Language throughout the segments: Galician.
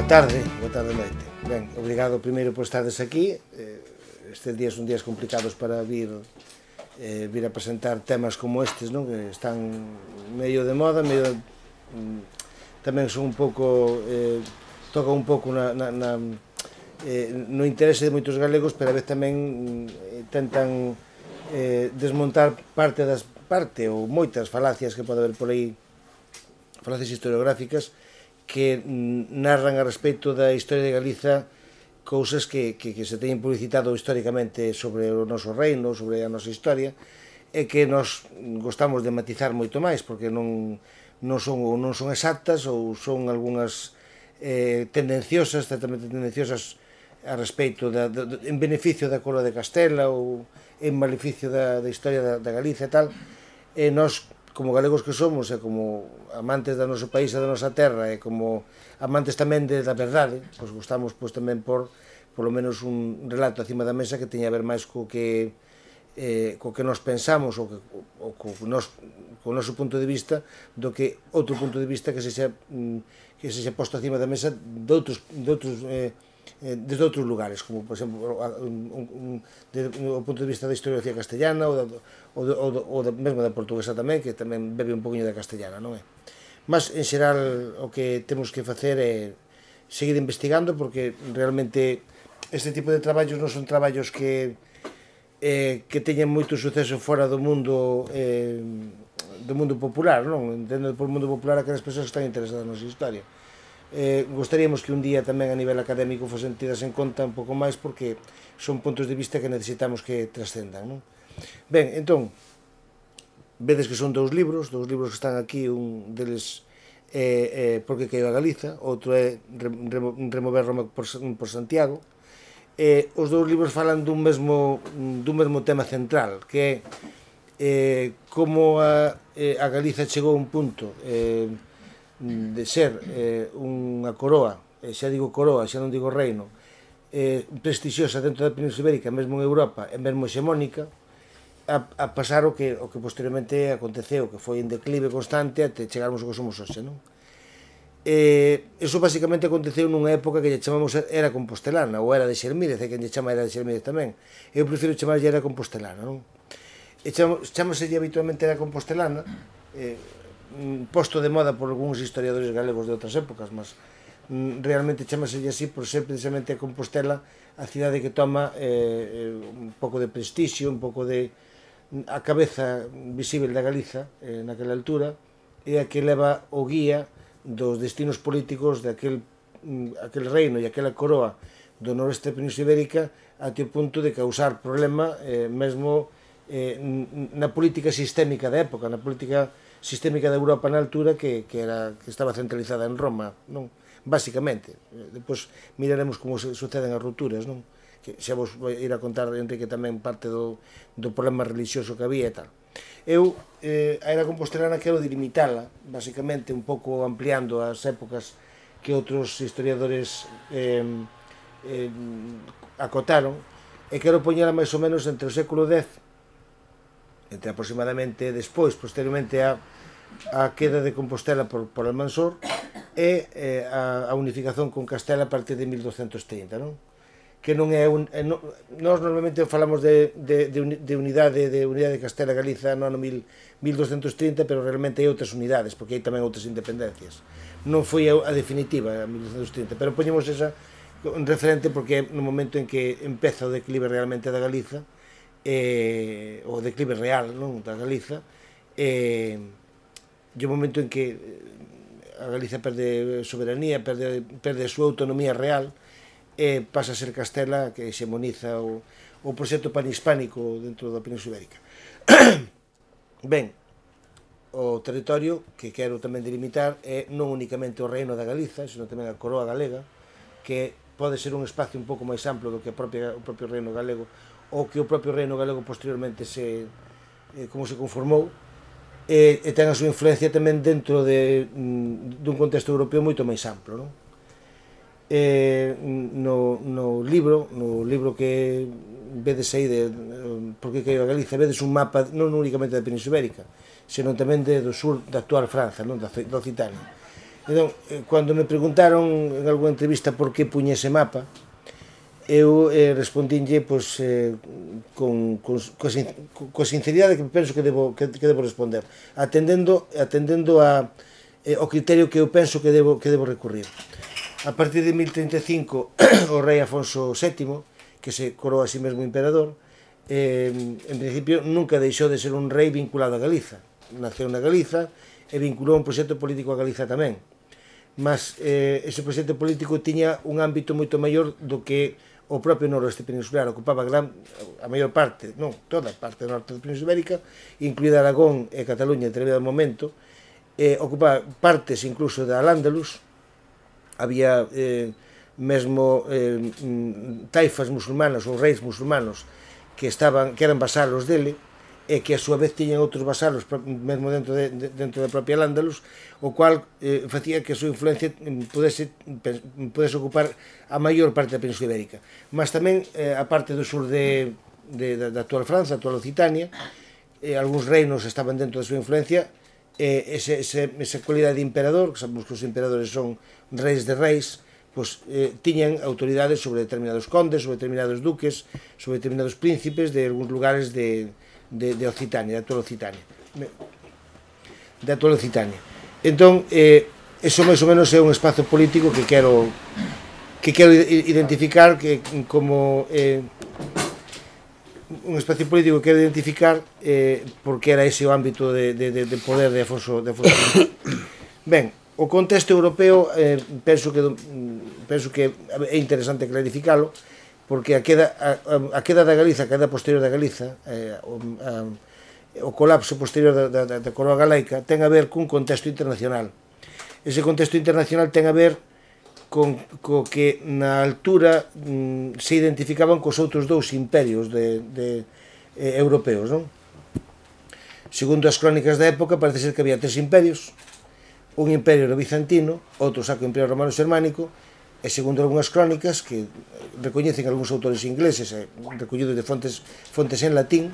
boa tarde noite. Ben, obrigado primeiro por estardes aquí. Estes días son días complicados para vir a presentar temas como estes, non? Que están medio de moda, medio tamén son un pouco toca un pouco no interese de moitos galegos, pero a vez tamén tentan desmontar parte ou moitas falacias que pode haber por aí, falacias historiográficas que narran a respecto da historia de Galiza cousas que se teñen publicitado históricamente sobre o noso reino, sobre a nosa historia, e que nos gostamos de matizar moito máis, porque non son exactas ou son algunhas tendenciosas, certamente tendenciosas a respecto en beneficio da coroa de Castela ou en maleficio da historia da Galiza e tal. E nós, como galegos que somos, e como amantes do noso país e da nosa terra, e como amantes tamén da verdade, pois gostamos tamén por lo menos un relato acima da mesa que teña a ver máis co que nos pensamos ou co noso punto de vista, do que outro punto de vista que se xa posto acima da mesa desde outros lugares, como, por exemplo, o punto de vista da historiografía castellana ou mesmo da portuguesa tamén, que tamén bebe un poquinho da castellana, non é? Mas, en xeral, o que temos que facer é seguir investigando, porque realmente este tipo de traballos non son traballos que teñen moito suceso fora do mundo popular, non? Entendo por mundo popular aquelas persoas que están interesadas na nosa historia. Gostaríamos que un día tamén a nivel académico fosen tidas en conta un pouco máis, porque son puntos de vista que necesitamos que trascendan, non? Ben, entón, vedes que son dous libros que están aquí. Un deles é Por que caeu a Galiza, outro é Remover Roma por Santiago. Os dous libros falan dun mesmo tema central, que é como a Galiza chegou a un punto de ser unha coroa, xa digo coroa, xa non digo reino, prestixiosa dentro da Península Ibérica, mesmo en Europa, e mesmo hexemónica, a pasar o que posteriormente aconteceu, que foi en declive constante até chegarmos ao que somos hoxe, non? Eso basicamente aconteceu nunha época que lle chamamos era compostelana, ou era de Xermídez, e quen lle chama era de Xermídez tamén. Eu prefiro chamarlle era compostelana, non? E chamaselle habitualmente era compostelana, posto de moda por algúns historiadores galegos de outras épocas, mas realmente chamaselle así por ser precisamente a Compostela a cidade que toma un pouco de prestixio, un pouco de a cabeza visible da Galiza naquela altura, e a que leva o guía dos destinos políticos de aquel reino e aquela coroa do noroeste da Península Ibérica, até o punto de causar problema mesmo na política sistémica da época, na política sistémica da Europa na altura, que estaba centralizada en Roma, non? Basicamente. Depois miraremos como suceden as rupturas, non? Que xa vos vou ir a contar, Enrique, tamén parte do problema religioso que había e tal. Eu a era compostelana quero delimitala, basicamente, un pouco ampliando as épocas que outros historiadores acotaron, e quero poñela máis ou menos entre o século X, entre aproximadamente posteriormente a queda de Compostela por Almansor, e a unificación con Castela a partir de 1230, non? Que non é nós normalmente falamos de unidade de Castela e Galiza no ano 1230, pero realmente hai outras unidades, porque hai tamén outras independencias. Non foi a definitiva a 1230, pero poñemos esa referente porque é no momento en que empeza o declive realmente da Galiza, o declive real, non, da Galiza, e o momento en que a Galiza perde soberanía, perde a súa autonomía real, e pasa a ser Castela, que hexemoniza o proxecto panhispánico dentro da Península Ibérica. Ben, o territorio que quero tamén delimitar é non únicamente o reino da Galiza, senón tamén a coroa galega, que pode ser un espacio un pouco máis amplo do que o propio reino galego, ou que o propio reino galego posteriormente como se conformou, e ten a súa influencia tamén dentro dun contexto europeo moito máis amplo, non? No libro que vedes aí de Por que caeu a Galiza, vedes un mapa non únicamente da Península Ibérica, senón tamén do sur da actual Franza, non? Da Occitania. Entón, cando me preguntaron en algunha entrevista por que puñe ese mapa, eu respondínlle pois, coa sinceridade que penso que debo responder, atendendo ao criterio que eu penso que debo recurrir. A partir de 1035, o rei Afonso VII, que se coroa a sí mesmo emperador, en principio nunca deixou de ser un rei vinculado a Galiza. Naceu na Galiza e vinculou un proxecto político a Galiza tamén. Mas ese proxecto político tiña un ámbito moito maior do que o propio noroeste peninsular. Ocupaba a maior parte, non, toda a parte do norte da Península Ibérica, incluída Aragón e Cataluña en determinado momento, ocupaba partes incluso da Al-Ándalus. Había mesmo taifas musulmanas ou reis musulmanos que eran vasalos dele, e que a súa vez tiñan outros vasalos mesmo dentro da propia Al-Ándalus, o cual facía que a súa influencia pudese ocupar a maior parte da Península Ibérica. Mas tamén a parte do sur da actual França, a actual Occitania, algúns reinos estaban dentro da súa influencia, esa cualidade de emperador, que sabemos que os emperadores son reis de reis, pois tiñan autoridades sobre determinados condes, sobre determinados duques, sobre determinados príncipes de algúns lugares de Occitania, da actual Occitania. Entón, eso máis ou menos é un espazo político que quero identificar como un espacio político que quero identificar porque era ese o ámbito de poder de Afonso V. Ben, o contexto europeo penso que é interesante clarificalo, porque a queda da Galiza, a queda posterior da Galiza, o colapso posterior da coroa galaica, ten a ver cun contexto internacional. Ese contexto internacional ten a ver co que na altura se identificaban cos outros dous imperios europeos, non? Segundo as crónicas da época, parece ser que había tres imperios: un imperio era bizantino, outro sacro imperio romano-xermánico, e segundo algunhas crónicas que recoñecen algúns autores ingleses recollidos de fontes en latín,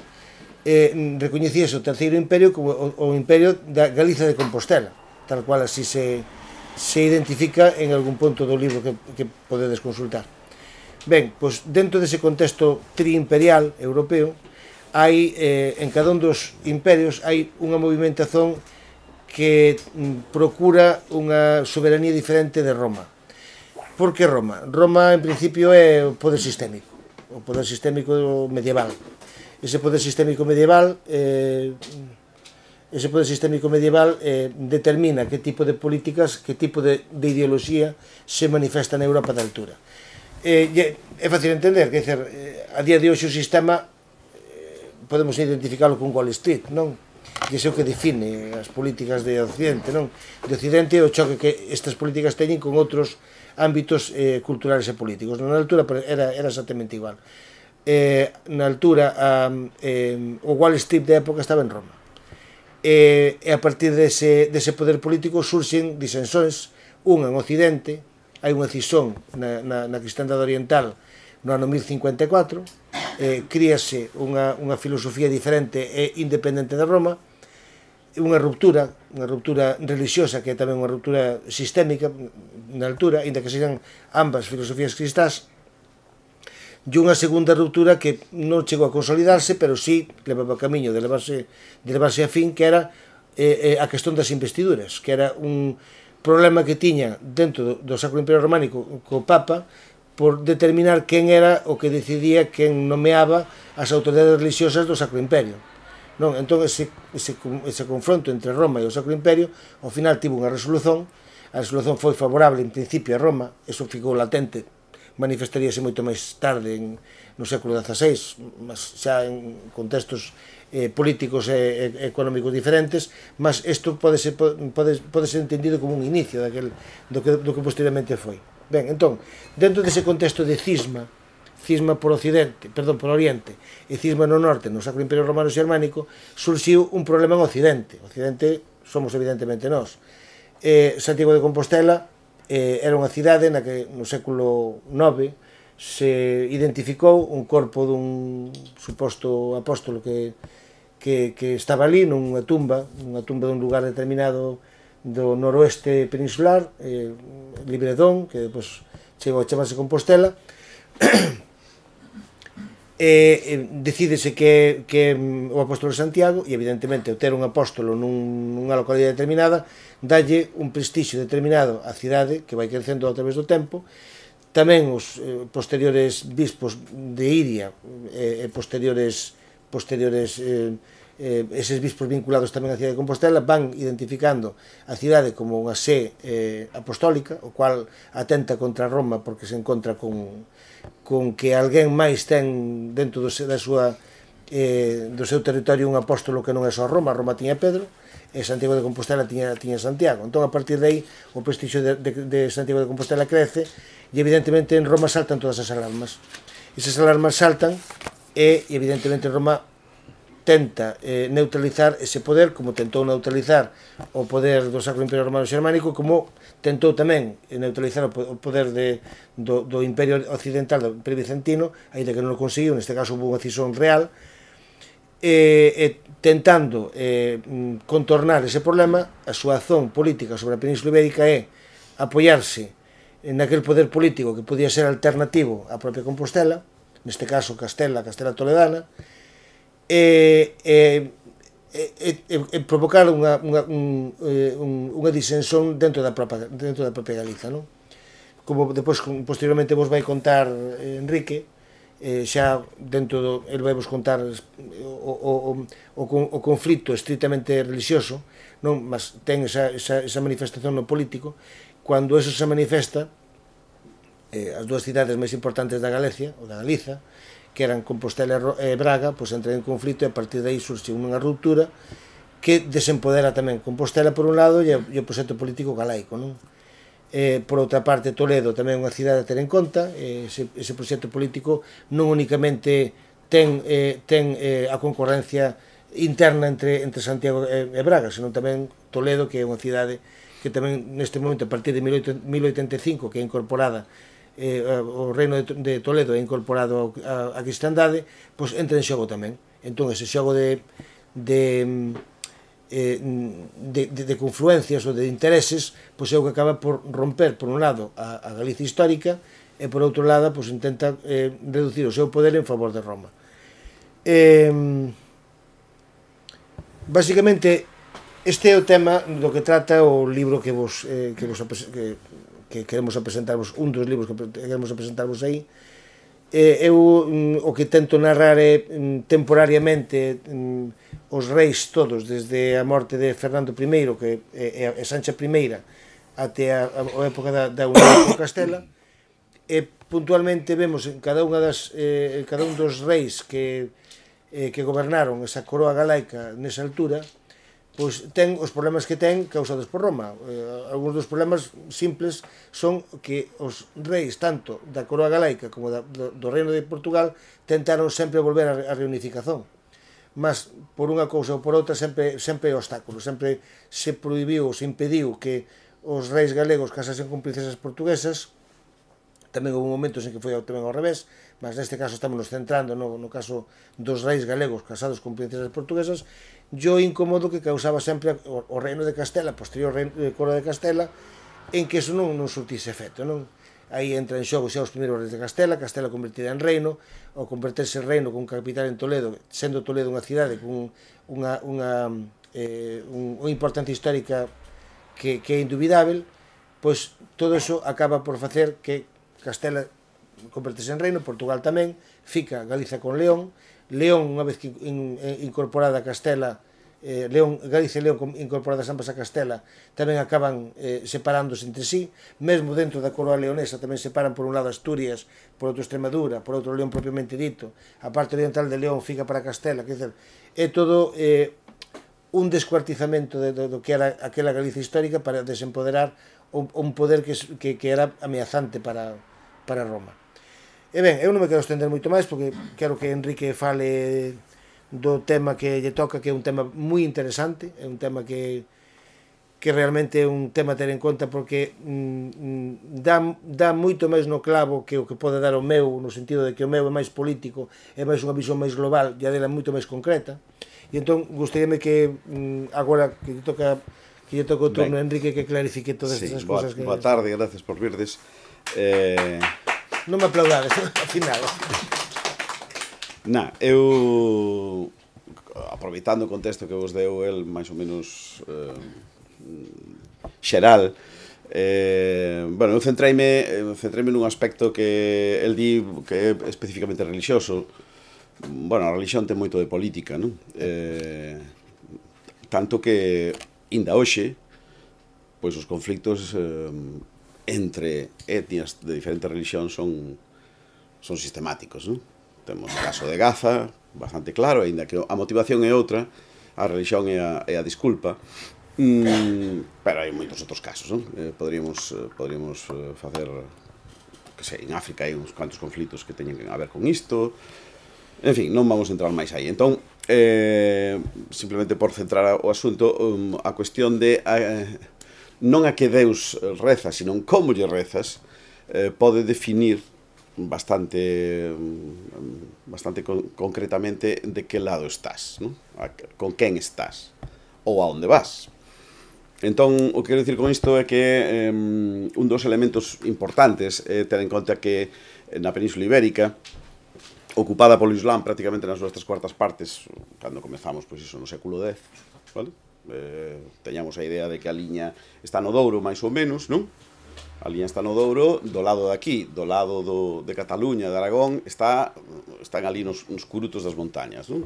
recoñecíase o terceiro imperio como o imperio da Galiza de Compostela, tal cual así se identifica en algún punto do libro que podedes consultar. Ben, pois dentro dese contexto triimperial europeo, hai en cada un dos imperios hai unha movimentación que procura unha soberanía diferente de Roma. Por que Roma? Roma, en principio, é o poder sistémico medieval. Ese poder sistémico medieval determina que tipo de políticas, que tipo de ideoloxía se manifesta na Europa da altura. É fácil entender, que a día de hoxe o sistema podemos identificarlo con Wall Street, non? Que é o que define as políticas de Occidente, non? De Occidente o choque que estas políticas teñen con outros ámbitos culturales e políticos. Na altura era exactamente igual. Na altura o Wall Street da época estaba en Roma, e a partir dese poder político surxen disensões. Unha en Occidente, hai unha cisón na cristandade oriental no ano 1054, críase unha filosofía diferente e independente de Roma, unha ruptura religiosa que é tamén unha ruptura sistémica na altura, inda que sexan ambas filosofías cristás, e unha segunda ruptura que non chegou a consolidarse, pero sí levaba camiño de levarse a fin, que era a cuestión das investiduras, que era un problema que tiña dentro do Sacro Imperio Románico co Papa por determinar quen era o que decidía, quen nomeaba as autoridades religiosas do Sacro Imperio. Non, entón ese confronto entre Roma e o Sacro Imperio ao final tivo unha resolución. A resolución foi favorable en principio a Roma, eso ficou latente, manifestaríase moito máis tarde no século XVI, mas xa en contextos políticos e económicos diferentes, mas isto pode ser entendido como un inicio do que posteriormente foi. Ben, entón, dentro dese contexto de cisma por Oriente e cisma no Norte, no Sacro Imperio Romano Xermánico, surxiu un problema en Occidente. Occidente somos evidentemente nós. Santiago de Compostela era unha cidade na que no século IX se identificou un corpo dun suposto apóstolo que estaba ali nunha tumba dun lugar determinado do noroeste peninsular, Libredón, que depois chegou a chamarse Compostela, decídese que o apóstolo de Santiago, e evidentemente o ter un apóstolo nunha localidade determinada dalle un prestixio determinado á cidade que vai crecendo a través do tempo. Tamén os posteriores bispos de Iria e posteriores eses bispos vinculados tamén á cidade de Compostela van identificando a cidade como unha sé apostólica, o cual atenta contra Roma porque se encontra con que alguén máis ten dentro do seu territorio un apóstolo que non é só Roma. Roma tiña Pedro e Santiago de Compostela tiña Santiago. Entón, a partir de aí, o prestixio de Santiago de Compostela crece e, evidentemente, en Roma saltan todas as alarmas. Esas alarmas saltan e, evidentemente, Roma tenta neutralizar ese poder, como tentou neutralizar o poder do Sacro Imperio Romano Xermánico, como tentou tamén neutralizar o poder do Imperio Occidental, do Imperio Bizantino, aínda que non o conseguiu. Neste caso hubo unha cisón real, tentando contornar ese problema. A súa acción política sobre a Península Ibérica é apoiarse naquele poder político que podía ser alternativo á propia Compostela, neste caso Castela Toledana, provocar unha disensión dentro da propia Galiza, non? Como depois posteriormente vos vai contar Enrique, xa dentro do, el vai vos contar o conflito estritamente religioso, non? Mas ten esa manifestación no político. Cando eso se manifesta, as dúas cidades máis importantes da Galicia, ou da Galiza, que eran Compostela e Braga, pois entran en conflito, e a partir de aí surxe unha ruptura que desempodera tamén Compostela por un lado e o proxecto político galaico, non? Por outra parte, Toledo tamén é unha cidade a ter en conta. Ese proxecto político non únicamente ten a concorrencia interna entre Santiago e Braga, senón tamén Toledo, que é unha cidade que tamén neste momento, a partir de 1085, que é incorporada, o reino de Toledo é incorporado á cristandade, pois entra en xogo tamén. Entón, ese xogo de confluencias ou de intereses, pois é o que acaba por romper, por un lado, a Galicia histórica, e por outro lado, pois intenta reducir o seu poder en favor de Roma. Basicamente, este é o tema do que trata o libro que queremos apresentarvos, un dos libros que queremos apresentarvos aí. Eu o que tento narrar é temporariamente os reis todos, desde a morte de Fernando I e Sancha I até a época da Unión con Castela, e puntualmente vemos en cada un dos reis que gobernaron esa coroa galaica nesa altura, pois ten os problemas que ten causados por Roma. Alguns dos problemas simples son que os reis, tanto da coroa galaica como do reino de Portugal, tentaron sempre volver á reunificación. Mas, por unha cousa ou por outra, sempre é obstáculo. Sempre se prohibiu ou se impediu que os reis galegos casasen con princesas portuguesas. Tamén houve momentos en que foi tamén ao revés, mas neste caso estamos nos centrando no caso dos reis galegos casados con princesas portuguesas, e o incómodo que causaba sempre o reino de Castela, posterior coroa de Castela, en que eso non surtise efecto, non? Aí entra en xogo xa os primeiros reis de Castela convertida en reino, ao converterse en reino con capital en Toledo, sendo Toledo unha cidade con unha importancia histórica que é indubidável, pois todo eso acaba por facer que Castela convertese en reino, Portugal tamén, fica Galiza con León. León, unha vez que incorporada a Castela, Galicia e León incorporadas ambas a Castela, tamén acaban separándose entre sí. Mesmo dentro da coroa leonesa tamén separan por un lado Asturias, por outro Extremadura, por outro León propiamente dito. A parte oriental de León fica para Castela, que é todo un descuartizamento do que era aquela Galicia histórica para desempoderar un poder que era ameazante para Roma. E ben, eu non me quero estender moito máis porque quero que Enrique fale do tema que lle toca, que é un tema moi interesante, é un tema que realmente é un tema a ter en conta porque dá moito máis no clavo que o que pode dar o meu, no sentido de que o meu é máis político, é máis unha visión máis global e a dela é moito máis concreta. E entón, gostaríame que agora que que lle toca o turno a Enrique que clarifique todas estas cousas. Boa tarde, gracias por virdes. Non me aplaudades, ao final. Eu, aproveitando o contexto que vos deu el, máis ou menos xeral, eu centreime nun aspecto que el di que é especificamente religioso. A religión ten moito de política, non? Tanto que, inda hoxe, pois os conflictos entre etnias de diferentes religións son sistemáticos, non? Temos o caso de Gaza, bastante claro, aínda que a motivación é outra, a religión é a disculpa, pero hai moitos outros casos, non? Poderíamos facer, que sei, en África hai uns cuantos conflitos que teñen a ver con isto, en fin, non vamos a entrar máis aí. Entón, simplemente por centrar o asunto, a cuestión de non a que Deus reza, sino como lle rezas, pode definir bastante concretamente de que lado estás, non? Con quen estás ou a onde vas. Entón, o que quero dicir con isto é que un dos elementos importantes é ter en conta que na Península Ibérica, ocupada polo Islán prácticamente nas súas 3/4 partes, cando comezamos, pois iso, no século X, vale? Teñamos a idea de que a liña está no Douro, máis ou menos, non? A liña está no Douro, do lado de aquí, do lado de Cataluña, de Aragón, están ali nos curutos das montañas, non?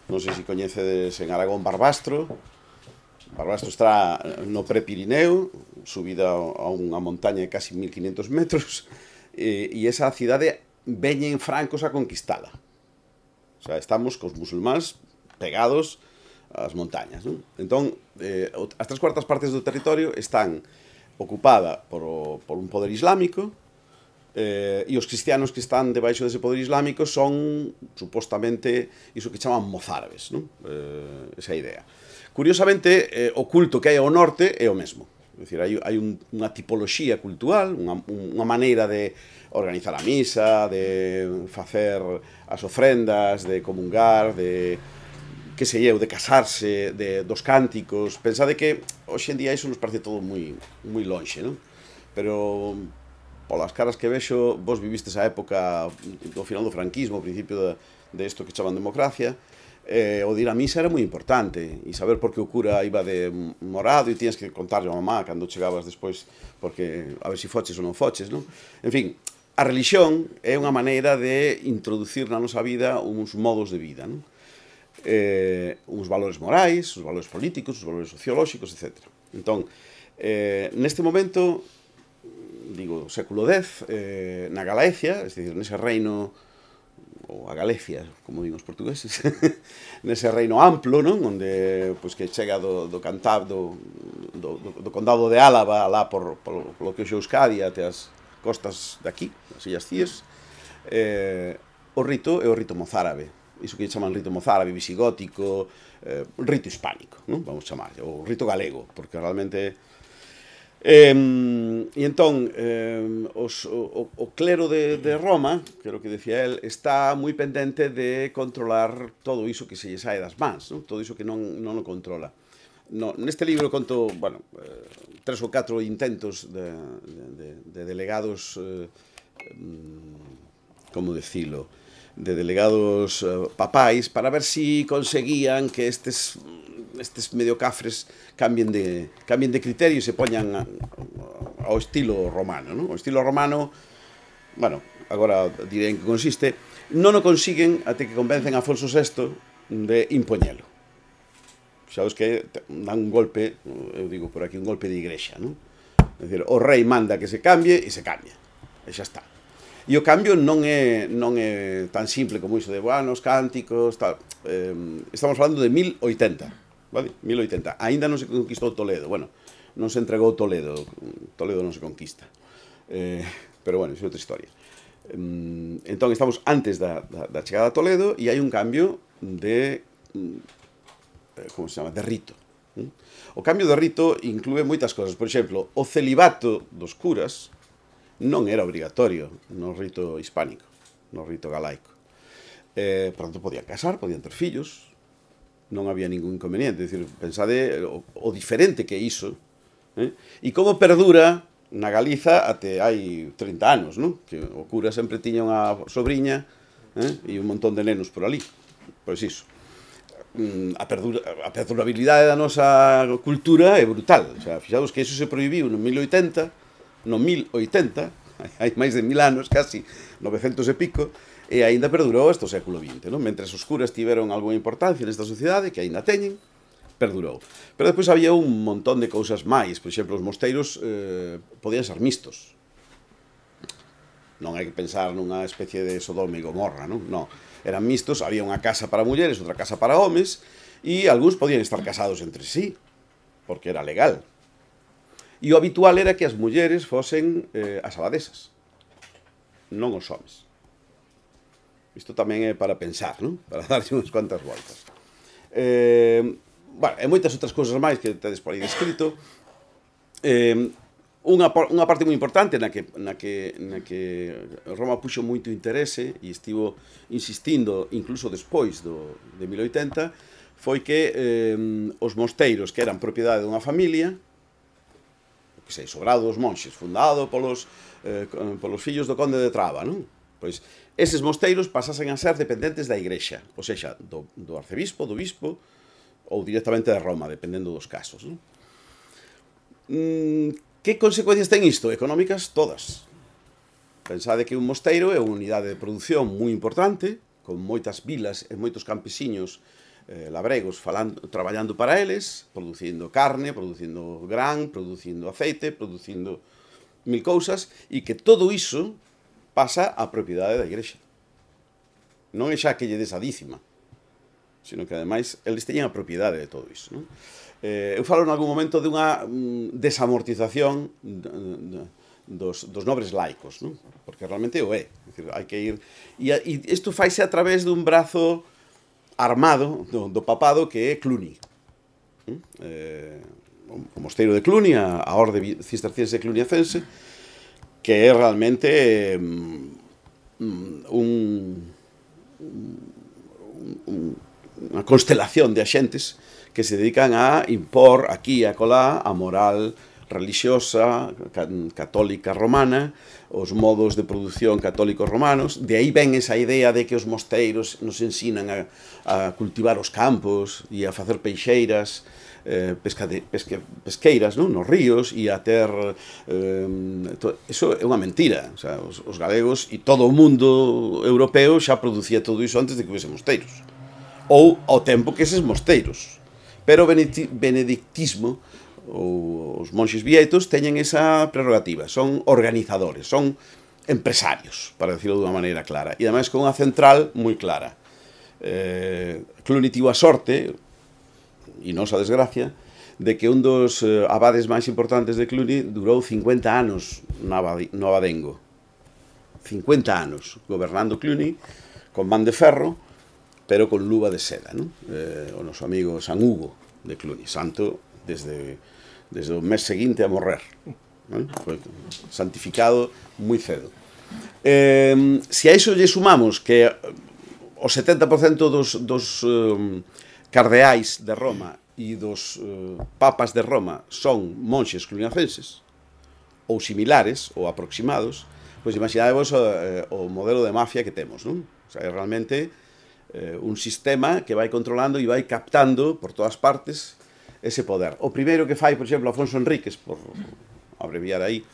Non sei se coñecedes en Aragón Barbastro. Barbastro está no Prepirineo, subida a unha montaña de casi 1500 metros, e esa cidade veñen francos a conquistala. O sea, estamos cos musulmáns pegados ás montañas, non? Entón, as 3/4 partes do territorio están ocupada por un poder islámico, e os cristianos que están debaixo dese poder islámico son, supostamente, iso que chaman mozárabes, non? Esa idea. Curiosamente, o culto que hai ao norte é o mesmo. É dicir, hai unha tipoloxía cultural, unha maneira de organizar a misa, de facer as ofrendas, de comungar, de que sei eu, de casarse, dos cánticos. Pensade que hoxe en día iso nos parece todo moi lonxe, non? Pero polas caras que vexo, vos vivistes a época do final do franquismo, ao principio de isto que chaman democracia, o de ir a misa era moi importante, e saber por que o cura iba de morado e tienes que contarle a mamá cando chegabas despois, porque a ver se foches ou non foches, non? En fin, a religión é unha maneira de introducir na nosa vida uns modos de vida, non? Uns valores morais, uns valores políticos, uns valores sociolóxicos, etc. Entón, neste momento, digo, século X, na Galicia, é dicir, nese reino, ou a Galicia, como digo os portugueses, nese reino amplo, non? Onde, pois, que chega do condado de Álava, lá por lo que hoxe Euskadi, até as costas de aquí, as Illas Cíes, o rito é o rito mozárabe. Iso que chaman rito mozárabe, visigótico, rito hispánico, non? Vamos chamar, o rito galego, porque realmente... E entón, o clero de Roma, que é o que decía el, está moi pendente de controlar todo iso que se lle sae das mans, non? Todo iso que non o controla. Neste libro conto, 3 ou 4 intentos de delegados, como decilo, de delegados papais para ver si conseguían que estes mediocafres cambien de criterio e se poñan ao estilo romano, non? O estilo romano, agora diré en que consiste, non o consiguen até que convencen a Afonso VI de impoñelo. Sabes que dan un golpe, eu digo por aquí, un golpe de igrexa, non? É dicir, o rei manda que se cambie e se cambia, e xa está. E o cambio non é tan simple como iso de, os cánticos, tal. Estamos falando de 1080, vale? 1080. Ainda non se conquistou Toledo, non se entregou Toledo non se conquista. Pero iso é outra historia. Entón, estamos antes da chegada a Toledo e hai un cambio de, como se chama, de rito. O cambio de rito inclúe moitas cosas. Por exemplo, o celibato dos curas non era obrigatorio no rito hispánico, no rito galaico. Por tanto, podían casar, podían ter fillos, non había ningún inconveniente. Dicir, pensade o diferente que é iso, e como perdura na Galiza até hai 30 anos, non? Que o cura sempre tiña unha sobrinha e un montón de nenos por ali. Pois iso. A perdurabilidade da nosa cultura é brutal. O sea, fixados que iso se prohibiu no 1080, hai máis de 1000 anos, casi 900 e pico, e aínda perdurou hasta o século XX, non? Mentre os curas tiveron algunha importancia nesta sociedade, que aínda teñen, perdurou. Pero despois había un montón de cousas máis. Por exemplo, os mosteiros podían ser mistos. Non hai que pensar nunha especie de Sodoma e Gomorra, non? Non. Eran mistos, había unha casa para mulleres, outra casa para homes, e algúns podían estar casados entre sí, porque era legal. E o habitual era que as mulleres fosen as abadesas, non os homes. Isto tamén é para pensar, non? Para darlle unhas cuantas voltas. Bueno, e moitas outras cousas máis que tedes por aí descrito. Unha parte moi importante na que Roma puxo moito interese e estivo insistindo incluso despois de 1080 foi que os mosteiros que eran propiedade dunha familia, que sei, sobrado dos monxes, fundado polos fillos do conde de Traba, non? Pois eses mosteiros pasasen a ser dependentes da igrexa, ou seja, do arcebispo, do bispo ou directamente de Roma, dependendo dos casos, non? Que consecuencias ten isto? Económicas, todas. Pensade que un mosteiro é unha unidade de produción moi importante, con moitas vilas e moitos campesiños labregos traballando para eles, producindo carne, producindo gran, producindo aceite, producindo mil cousas, e que todo iso pasa á propiedade da igrexa. Non é xa que lle des a dícima, sino que ademais eles teñen a propiedade de todo iso, non? Eu falo en algún momento dunha desamortización dos nobres laicos, non? Porque realmente o é. Hai que ir... E isto faise a través dun brazo armado do papado que é Cluny. O mosteiro de Cluny, a orde cisterciense cluniacense, que é realmente unha constelación de axentes que se dedican a impor aquí e acolá a moral religiosa católica romana, os modos de produción católicos romanos. De aí ven esa idea de que os mosteiros nos ensinan a cultivar os campos e a facer peixeiras, pesqueiras, non? Nos ríos, e a ter... Iso é unha mentira. O sea, os galegos e todo o mundo europeo xa producía todo iso antes de que houvese mosteiros. Ou ao tempo que eses mosteiros. Pero o benedictismo, ou os monxes bietos, teñen esa prerrogativa. Son organizadores, son empresarios, para decirlo dunha maneira clara. E ademais con unha central moi clara. Cluny tivo a sorte, e non a desgracia, de que un dos abades máis importantes de Cluny durou 50 anos no abadengo. 50 anos gobernando Cluny, con man de ferro, pero con luva de seda, non? O noso amigo San Hugo de Cluny, santo desde o mes seguinte a morrer, non? Foi santificado moi cedo. Se a iso lle sumamos que o 70% dos cardeais de Roma e dos papas de Roma son monxes cluniacenses, ou similares, ou aproximados, pois imaginadevos o modelo de mafia que temos, non? O sea, é realmente un sistema que vai controlando e vai captando por todas partes ese poder. O primeiro que fai, por exemplo, Afonso Enríquez, por abreviar aí,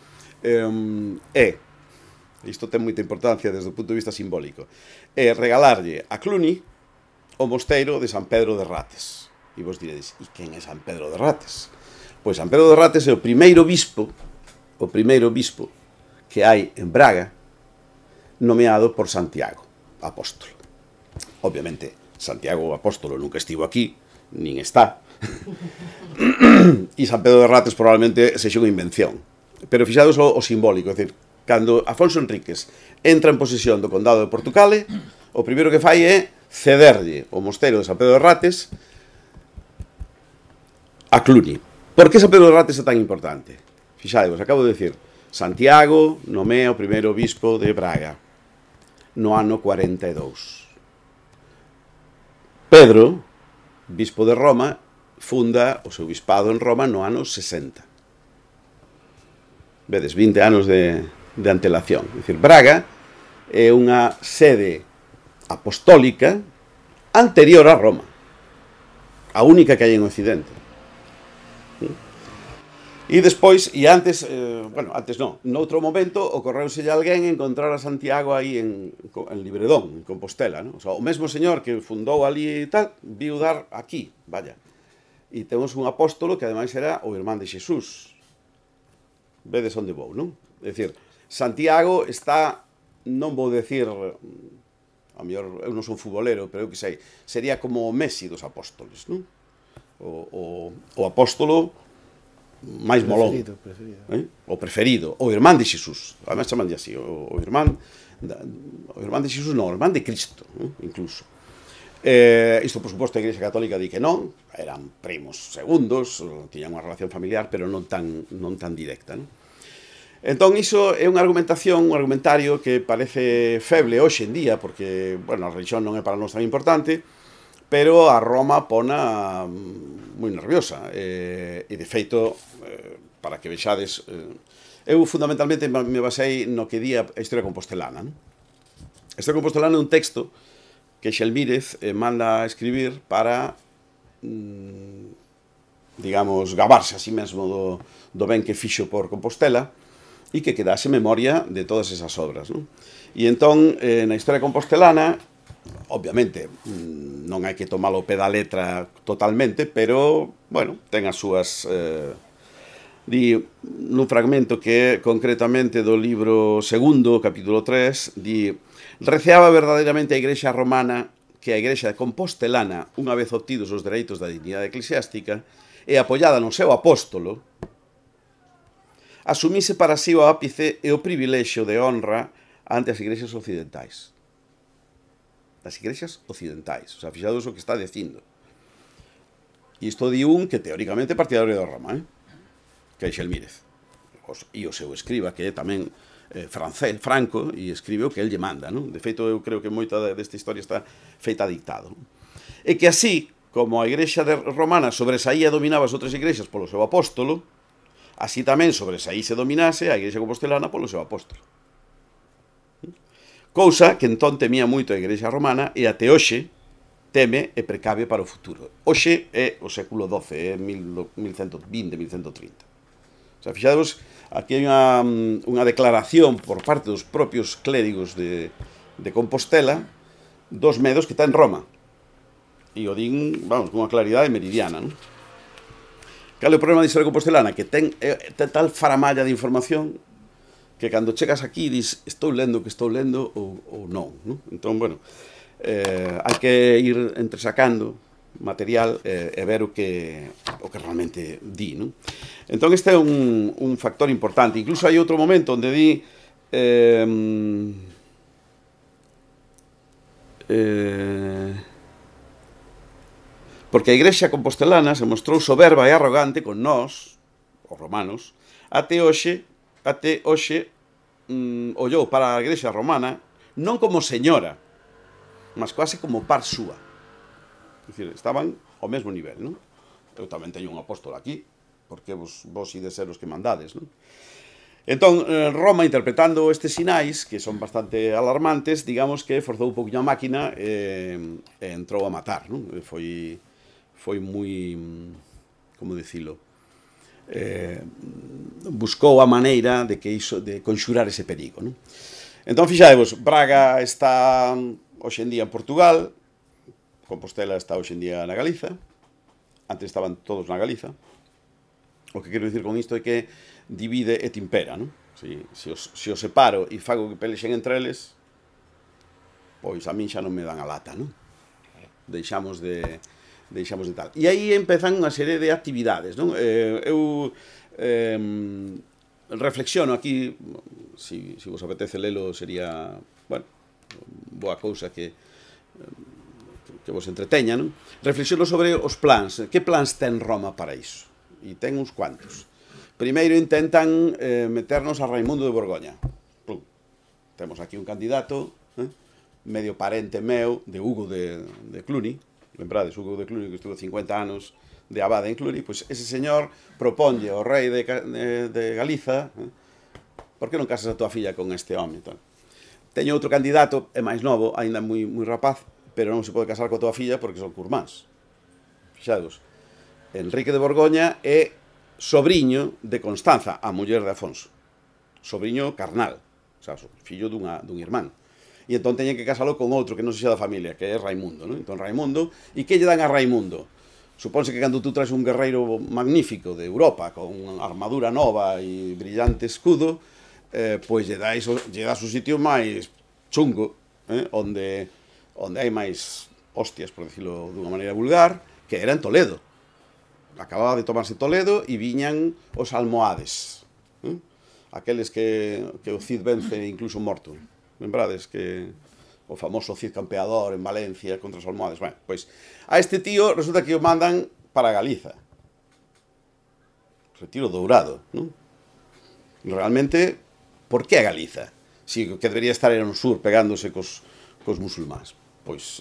isto ten moita importancia desde o punto de vista simbólico, é regalarlle a Cluny o mosteiro de San Pedro de Rates. E vos diredes, e quen é San Pedro de Rates? Pois San Pedro de Rates é o primeiro bispo que hai en Braga, nomeado por Santiago, apóstolo. Obviamente, Santiago o apóstolo nunca estivo aquí, nin está. E San Pedro de Rates probablemente sexa unha invención. Pero fixados o simbólico, é dicir, cando Afonso Enríquez entra en posesión do condado de Portucale, o primeiro que fai é cederlle o mosteiro de San Pedro de Rates a Cluny. Por que San Pedro de Rates é tan importante? Fixadevos, acabo de decir, Santiago nomea o primeiro bispo de Braga no ano 42. Pedro bispo de Roma, funda o seu bispado en Roma no ano 60. Vedes, 20 anos de antelación. É dicir, Braga é unha sede apostólica anterior a Roma, a única que hai en Occidente. E despois, e antes, antes non, noutro momento ocorreuselle alguén encontrar a Santiago aí en Libredón, en Compostela, non? O sea, o mesmo señor que fundou ali e tal, viu dar aquí, vaya. E temos un apóstolo que ademais era o irmán de Xesús. Vedes onde vou, non? É dicir, Santiago está, non vou decir, a mellor eu non son futbolero, pero eu que sei, sería como o Messi dos apóstolos, non? O apóstolo máis molón, o preferido, o irmán de Xesús, además chamanlle así, o irmán de Xesús non, o irmán de Cristo, incluso. Isto, por suposto, a Igrexa Católica di que non, eran primos segundos, tiñan unha relación familiar, pero non tan directa, non? Entón, iso é unha argumentación, un argumentario que parece feble hoxe en día, porque, bueno, a religión non é para nós tan importante, pero a Roma pona moi nerviosa. E, de feito, para que vexades, eu fundamentalmente me basei no que di a Historia Compostelana. A Historia Compostelana é un texto que Xelmírez manda a escribir para, digamos, gabarse a sí mesmo do ben que fixo por Compostela e que quedase memoria de todas esas obras. E entón, na Historia Compostelana, obviamente, non hai que tomalo ao pé da letra totalmente, pero, bueno, ten as súas... Di, nun fragmento que é concretamente do libro segundo, capítulo 3, di: receaba verdadeiramente a Igrexa Romana que a Igrexa Compostelana, unha vez obtidos os dereitos da dignidade eclesiástica e apoiada no seu apóstolo, asumise para si o ápice e o privilexio de honra ante as igrexas occidentais. Das igrexas occidentais. O sea, fixados o que está dicindo. E isto di un que teóricamente é partidario de Roma, que é Xelmírez. E o seu escriba, que é tamén Franco, e escribe o que el lle manda, non? De feito, eu creo que moita desta historia está feita dictado. E que así, como a igrexa romana sobresaía e dominaba as outras igrexas polo seu apóstolo, así tamén sobresaíse e dominase a igrexa compostelana polo seu apóstolo. Cousa que entón temía moito a igrexa romana e até hoxe teme e precabe para o futuro. Hoxe é o século XII, é 1120, 1130. O sea, fixadevos, aquí hai unha declaración por parte dos propios clérigos de Compostela dos medos que está en Roma. E o din, vamos, con unha claridade meridiana, non? Cal é o problema da Historia Compostelana? Que ten tal faramalla de información que cando chegas aquí dis estou lendo o que estou lendo ou non, non? Entón, bueno, hai que ir entresacando material e ver o que realmente di, non? Entón, este é un factor importante. Incluso hai outro momento onde di porque a igrexa compostelana se mostrou soberba e arrogante con nós, os romanos, até hoxe ollou para a igrexa romana non como señora, mas quase como par súa. É dicir, estaban ao mesmo nivel, non? Eu tamén teño un apóstolo aquí, porque vos ides ser os que mandades, non? Entón, Roma, interpretando estes sinais, que son bastante alarmantes, digamos que forzou un poquinho a máquina e entrou a matar, non? Foi moi, como dicilo, buscou a maneira de conxurar ese perigo, non? Entón, fixadevos, Braga está hoxe en día en Portugal, Compostela está hoxe en día na Galiza, antes estaban todos na Galiza. O que quero dicir con isto é que divide et impera, non? Se os separo e fago que pelexen entre eles, pois a min xa non me dan a lata, non? Deixamos de tal. E aí empezan unha serie de actividades, non? Eu reflexiono aquí, se vos apetece lelo, sería, bueno, boa cousa que vos entreteña, non? Reflexiono sobre os plans. Que plans ten Roma para iso? E ten uns cuantos. Primeiro intentan meternos a Raimundo de Borgoña. Plum. Temos aquí un candidato, medio parente meu, de Hugo de Cluny, lembrades, Hugo de Cluny, que estuvo 50 anos de abade en Cluny, pois ese señor proponlle ao rei de Galiza, por que non casas a tua filla con este home? Teño outro candidato, é máis novo, aínda moi rapaz, pero non se pode casar coa tua filla porque son curmáns. Fixados, Enrique de Borgoña é sobriño de Constanza, a muller de Afonso. Sobriño carnal, o sea, fillo dun irmán. E entón teñen que casalo con outro que non sexa da familia, que é Raimundo, non? Entón Raimundo, e que lle dan a Raimundo? Supónse que cando tú traes un guerreiro magnífico de Europa, con armadura nova e brillante escudo, pois lle das o sitio máis chungo, onde hai máis hostias, por decirlo dunha maneira vulgar, que era en Toledo. Acababa de tomarse Toledo e viñan os almohades, aqueles que o Cid vence incluso morto. Lembrades que o famoso Cid campeador en Valencia contra os almohades? Bueno, pois a este tío resulta que o mandan para Galiza. Retiro Dourado, non? Realmente, por que a Galiza? Si que debería estar en o sur pegándose cos musulmáns. Pois,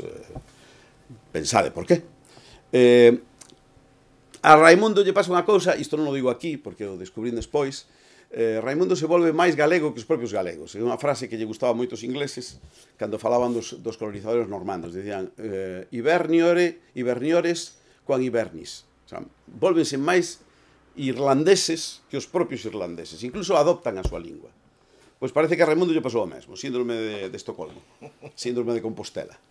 pensade por qué. A Raimundo lle pasa unha cousa, isto non o digo aquí, porque o descubrín despois. Raimundo se volve máis galego que os propios galegos. É unha frase que lle gustaba moito aos ingleses cando falaban dos colonizadores normandos. Dicían, hiberniores quan hibernis. O sea, volvense máis irlandeses que os propios irlandeses. Incluso adoptan a súa lingua. Pois parece que a Raimundo lle pasou o mesmo. Síndrome de Estocolmo. Síndrome de Compostela.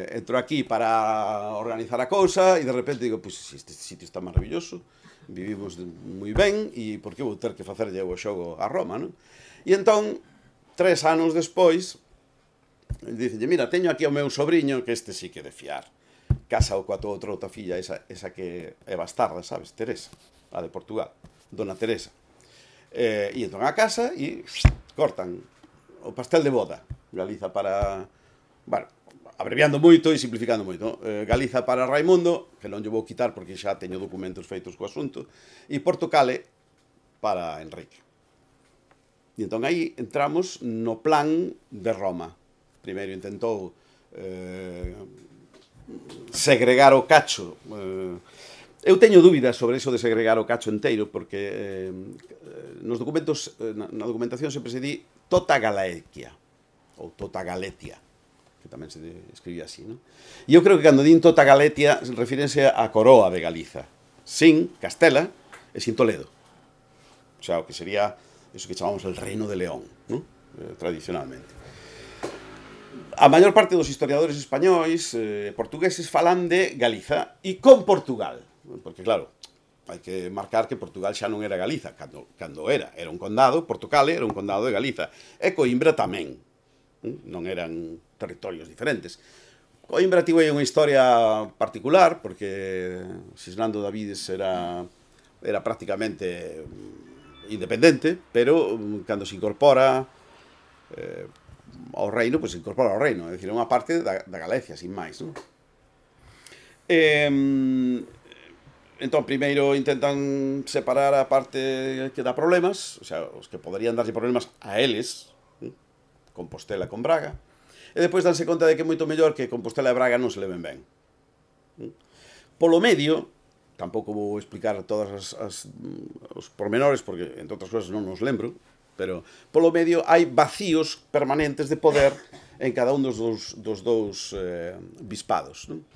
Entro aquí para organizar a cousa e de repente digo, pois este sitio está maravilloso, vivimos moi ben, e por que vou ter que facerlle o xogo a Roma, non? E entón, 3 anos despois, dicelle, mira, teño aquí o meu sobriño, que este sí que de fiar. Casa coa tua outra filla, esa que é bastarda, sabes? Teresa, a de Portugal, Dona Teresa. E entón a casa e cortan o pastel de boda. Galiza para... Bueno, abreviando moito e simplificando moito, Galiza para Raimundo, que non lle vou quitar porque xa teño documentos feitos co asunto, e Portocale para Enrique. E entón aí entramos no plan de Roma. Primeiro intentou segregar o cacho. Eu teño dúbidas sobre eso de segregar o cacho enteiro, porque nos documentos, na documentación sempre se di Tota Galaetia, ou Tota Galetia, que tamén se escribía así, non? E eu creo que cando din Tota Galetia refírense á coroa de Galiza, sin Castela e sin Toledo. O sea, o que sería eso que chamamos el Reino de León, non? Tradicionalmente. A maior parte dos historiadores españois portugueses falan de Galiza e con Portugal, porque claro, hai que marcar que Portugal xa non era Galiza, cando era un condado, Portocale era un condado de Galiza, e Coimbra tamén, non eran territorios diferentes. Coimbra tivo unha historia particular, porque Cisnando Davides era prácticamente independente, pero cando se incorpora ao reino, pois se incorpora ao reino, é dicir, unha parte da Galicia, sin máis, non? Entón, primeiro intentan separar a parte que dá problemas, o sea, os que poderían darlle problemas a eles, Compostela con Braga, e depois danse conta de que é moito mellor que Compostela e Braga non se leven ben. Polo medio, tampouco vou explicar todos os pormenores, porque, entre outras cousas, non nos lembro, pero polo medio hai vacíos permanentes de poder en cada un dos dous bispados, non?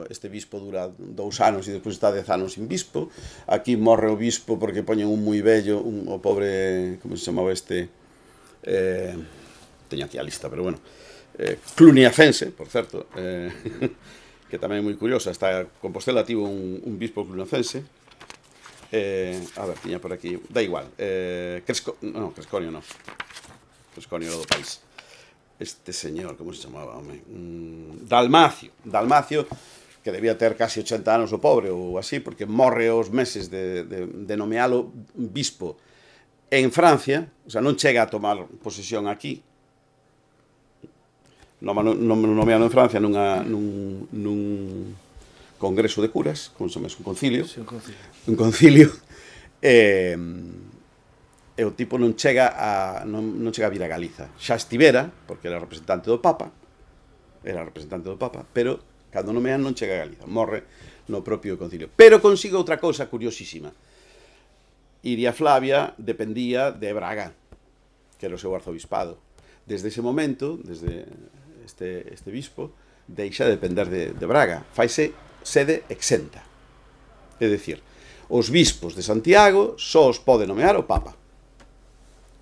Este bispo dura 2 anos e despois está 10 anos sin bispo. Aquí morre o bispo porque poñen un moi vello, o pobre, como se chamaba este... teño aquí a lista, pero bueno, cluniacense, por certo, que tamén é moi curiosa. Está Compostela tivo un bispo cluniacense, a ver, tiña por aquí, da igual, Cresconio non, Cresconio era do país, este señor, como se chamaba, home? Dalmacio, que debía ter casi 80 anos o pobre, ou así, porque morre aos meses de nomealo bispo en Francia, o sea, non chega a tomar posesión aquí, nomeado en Francia nun congreso de curas, como se chama, un concilio, un concilio, e o tipo non chega a vir a Galiza. Xa estivera, porque era representante do Papa, pero Cando nomean non chega a Galiza, morre no propio concilio. Pero consigo outra cousa curiosísima. Iria Flavia dependía de Braga, que era o seu arzobispado. Desde ese momento, desde este bispo, deixa de depender de Braga, faise sede exenta. É dicir, os bispos de Santiago só os pode nomear o Papa.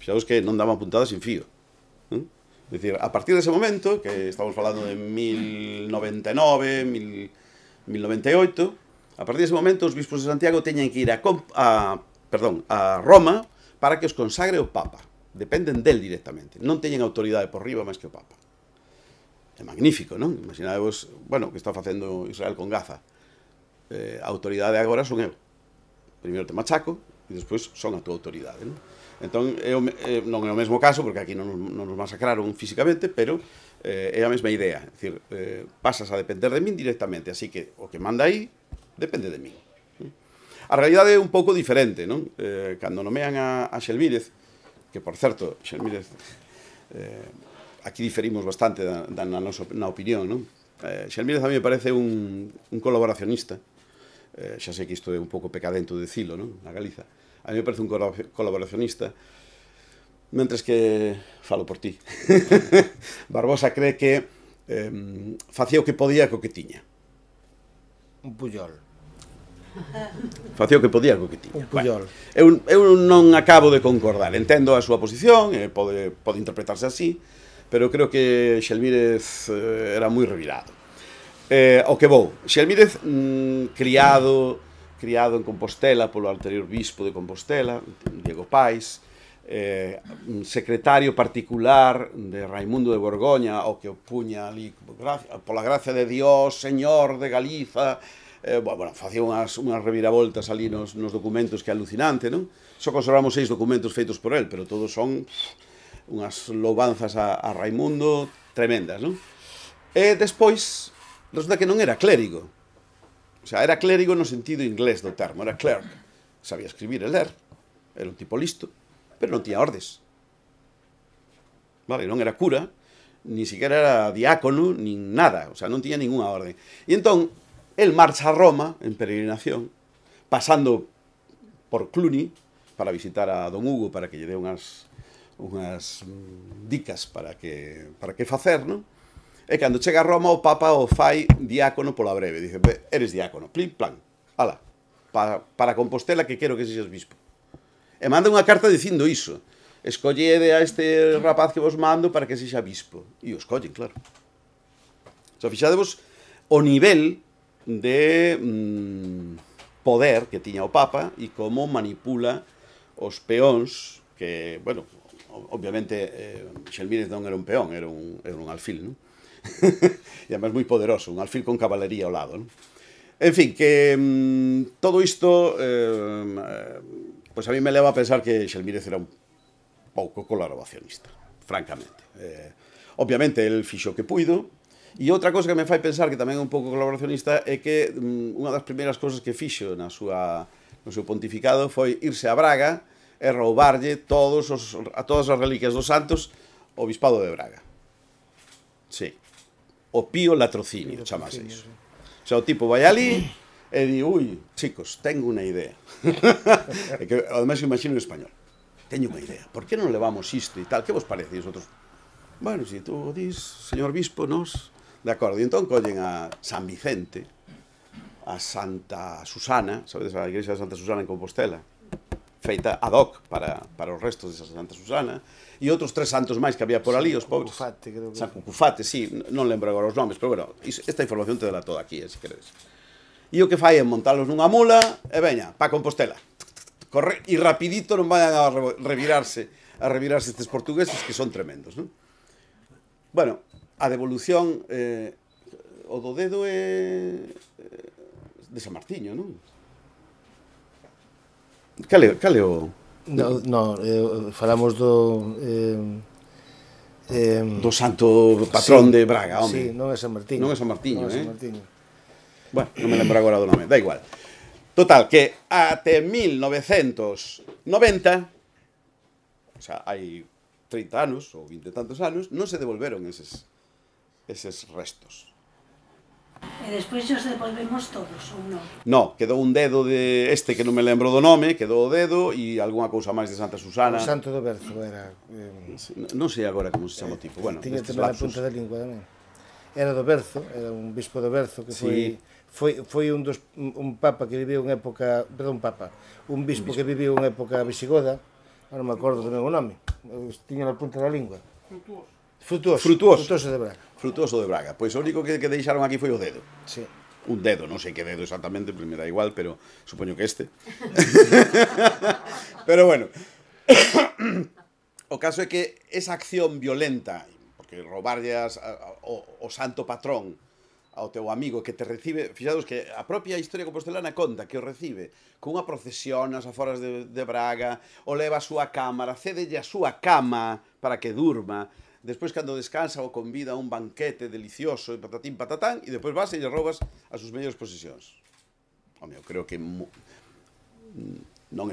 Fixaos que non daban puntada sin fío. É dicir, a partir dese momento, que estamos falando de 1099, 1098, a partir dese momento os bispos de Santiago teñen que ir a Roma para que os consagre o Papa. Dependen del directamente. Non teñen autoridade por riba máis que o Papa. É magnífico, non? Imaginadevos, bueno, que está facendo Israel con Gaza. A autoridade agora son eu. Primeiro te machaco e despois son a tua autoridade, non? Entón, non é o mesmo caso, porque aquí non nos masacraron físicamente, pero é a mesma idea. É dicir, pasas a depender de min directamente, así que o que manda aí depende de min. A realidade é un pouco diferente, non? Cando nomean a Xelmírez, que, por certo, Xelmírez, aquí diferimos bastante na opinión, non? Xelmírez a mí me parece un colaboracionista. Xa sei que isto é un pouco pecadento de dicilo, non? Na Galiza. A mí me parece un colaboracionista, mentres que, falo por ti, Barbosa cree que facía o que podía co que tiña. Un Puyol. Facía o que podía co que tiña. Un Puyol. Bueno, eu non acabo de concordar. Entendo a súa posición, pode interpretarse así, pero creo que Xelmírez era moi revirado. O que vou, Xelmírez criado en Compostela polo anterior bispo de Compostela, Diego Pais, secretario particular de Raimundo de Borgoña, o que o puña ali pola gracia de Dios, señor de Galiza. Bueno, facía unhas reviravoltas ali nos documentos que é alucinante, non? Só conservamos 6 documentos feitos por el, pero todos son unhas loubanzas a Raimundo tremendas, non? E despois resulta que non era clérigo. O sea, era clérigo no sentido inglés do termo, era clerk. Sabía escribir e ler, era un tipo listo, pero non tiña ordes. Vale, non era cura, ni siquiera era diácono, nin nada, o sea, non tiña ninguna orde. E entón, el marcha a Roma, en peregrinación, pasando por Cluny, para visitar a Don Hugo, para que lle dé unhas dicas para que facer, non? E cando chega a Roma, o Papa o fai diácono pola breve. Dice, eres diácono, plim, plan, ala, para Compostela que quero que sexas bispo. E manda unha carta dicindo iso. Escollede a este rapaz que vos mando para que sexa bispo. E o escollen, claro. O sea, fixadevos o nivel de poder que tiña o Papa e como manipula os peóns que, bueno, obviamente Xelmírez non era un peón, era un alfil, non? E además moi poderoso, un alfil con cabalería ao lado, non? En fin, que todo isto pois a mí me leva a pensar que Xelmírez era un pouco colaboracionista, francamente. Obviamente, el fixo o que puido, e outra cosa que me fai pensar que tamén é un pouco colaboracionista é que unha das primeiras cousas que fixo no seu pontificado foi irse a Braga e roubarlle a todas as reliquias dos santos ao bispado de Braga. Sí. O Pío Latrocinio, chamase iso. O sea, o tipo vai ali e di, ui, chicos, tengo unha idea. E que, además, imagino en español. Teño unha idea. Por que non levamos isto e tal? Que vos parece? E os outros, bueno, se tú dis, señor bispo, nos... De acordo. E entón collen a San Vicente, a Santa Susana, sabedes, a igrexa de Santa Susana en Compostela, feita ad hoc para os restos de Santa Susana, e outros 3 santos máis que había por ali, os pobres. Cucufate, creo que. San Cucufate, sí, non lembro agora os nomes, pero bueno, esta información te dela toda aquí, se queredes. E o que fai é montalos nunha mula e veña, pa Compostela. Corre, e rapidito non vayan a revirarse estes portugueses que son tremendos, non? Bueno, a devolución o do dedo é de San Martiño, non? Cale o... No, falamos do... do santo patrón de Braga, home. Sí, non é San Martiño. Non é San Martiño, San Martiño. Bueno, non me lembro agora do nome, da igual. Total, que até 1990, o sea, hai 30 anos, ou 20 e tantos anos, non se devolveron eses restos. E despois os devolvemos todos, ou non? No, quedou un dedo de este que non me lembro do nome, quedou o dedo e algunha cousa máis de Santa Susana. O Santo do Berzo era... Non sei agora como se chama o tipo. Bueno, tiña destes tamén a lapsos. punta da lingua tamén. Era do Berzo, era un bispo do Berzo que foi un papa que viviu en época, perdón, un bispo que viviu en época visigoda, non me acordo tamén o nome, tiña na punta da lingua. Frutuoso de Braga. Frutuoso de Braga. Pois o único que deixaron aquí foi o dedo. Sí. Un dedo, non sei que dedo exactamente, pero me da igual, pero supoño que este. Pero bueno. O caso é que esa acción violenta, porque robarlle o santo patrón ao teu amigo que te recibe, fixados que a propia historia compostelana conta que o recibe cunha procesión nas aforas de Braga, o leva a súa cámara, cédelle a súa cama para que durma, despois cando descansa o convida a un banquete delicioso e patatín patatán, e despois vas e lle robas as súas mellores posesións. Home, eu creo que non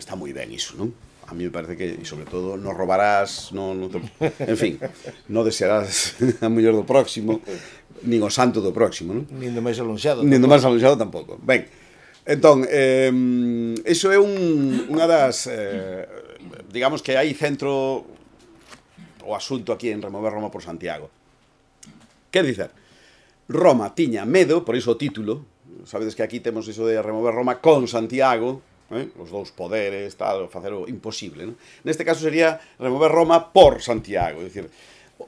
está moi ben iso, non? A mí me parece que, e sobre todo, non robarás, en fin, non desearás a mellor do próximo, nin o santo do próximo, non? Nin do máis alonxado. Nin do máis alonxado tampouco. Ben, entón, iso é unha das, digamos que hai centro o asunto aquí en Remover Roma por Santiago. Quer dizer, Roma tiña medo, por iso o título, sabedes que aquí temos iso de Remover Roma con Santiago, os dous poderes, tal, facer o imposible, non? Neste caso sería Remover Roma por Santiago, é dicir,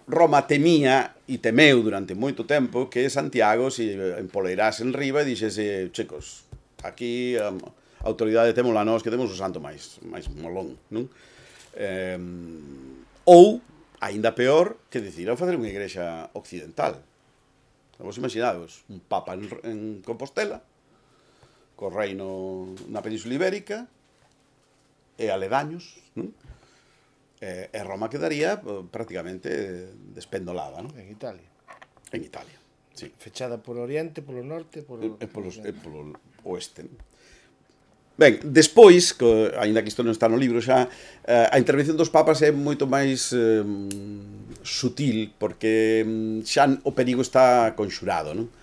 Roma temía e temeu durante moito tempo que Santiago se empoleirase en riba e dixese, chicos, aquí a autoridade temos a nós que temos o santo máis molón, non? Ou, aínda peor, que decidiran facer unha igrexa occidental. Vos imaginados, un papa en Compostela, co reino na Península Ibérica, e aledaños, non? E Roma quedaría prácticamente despendolada, non? En Italia. En Italia, sí. Fechada por Oriente, polo Norte, polo Oeste, non? Ben, despois, aínda que isto non está no libro xa, a intervención dos papas é moito máis sutil, porque xa o perigo está conxurado, non?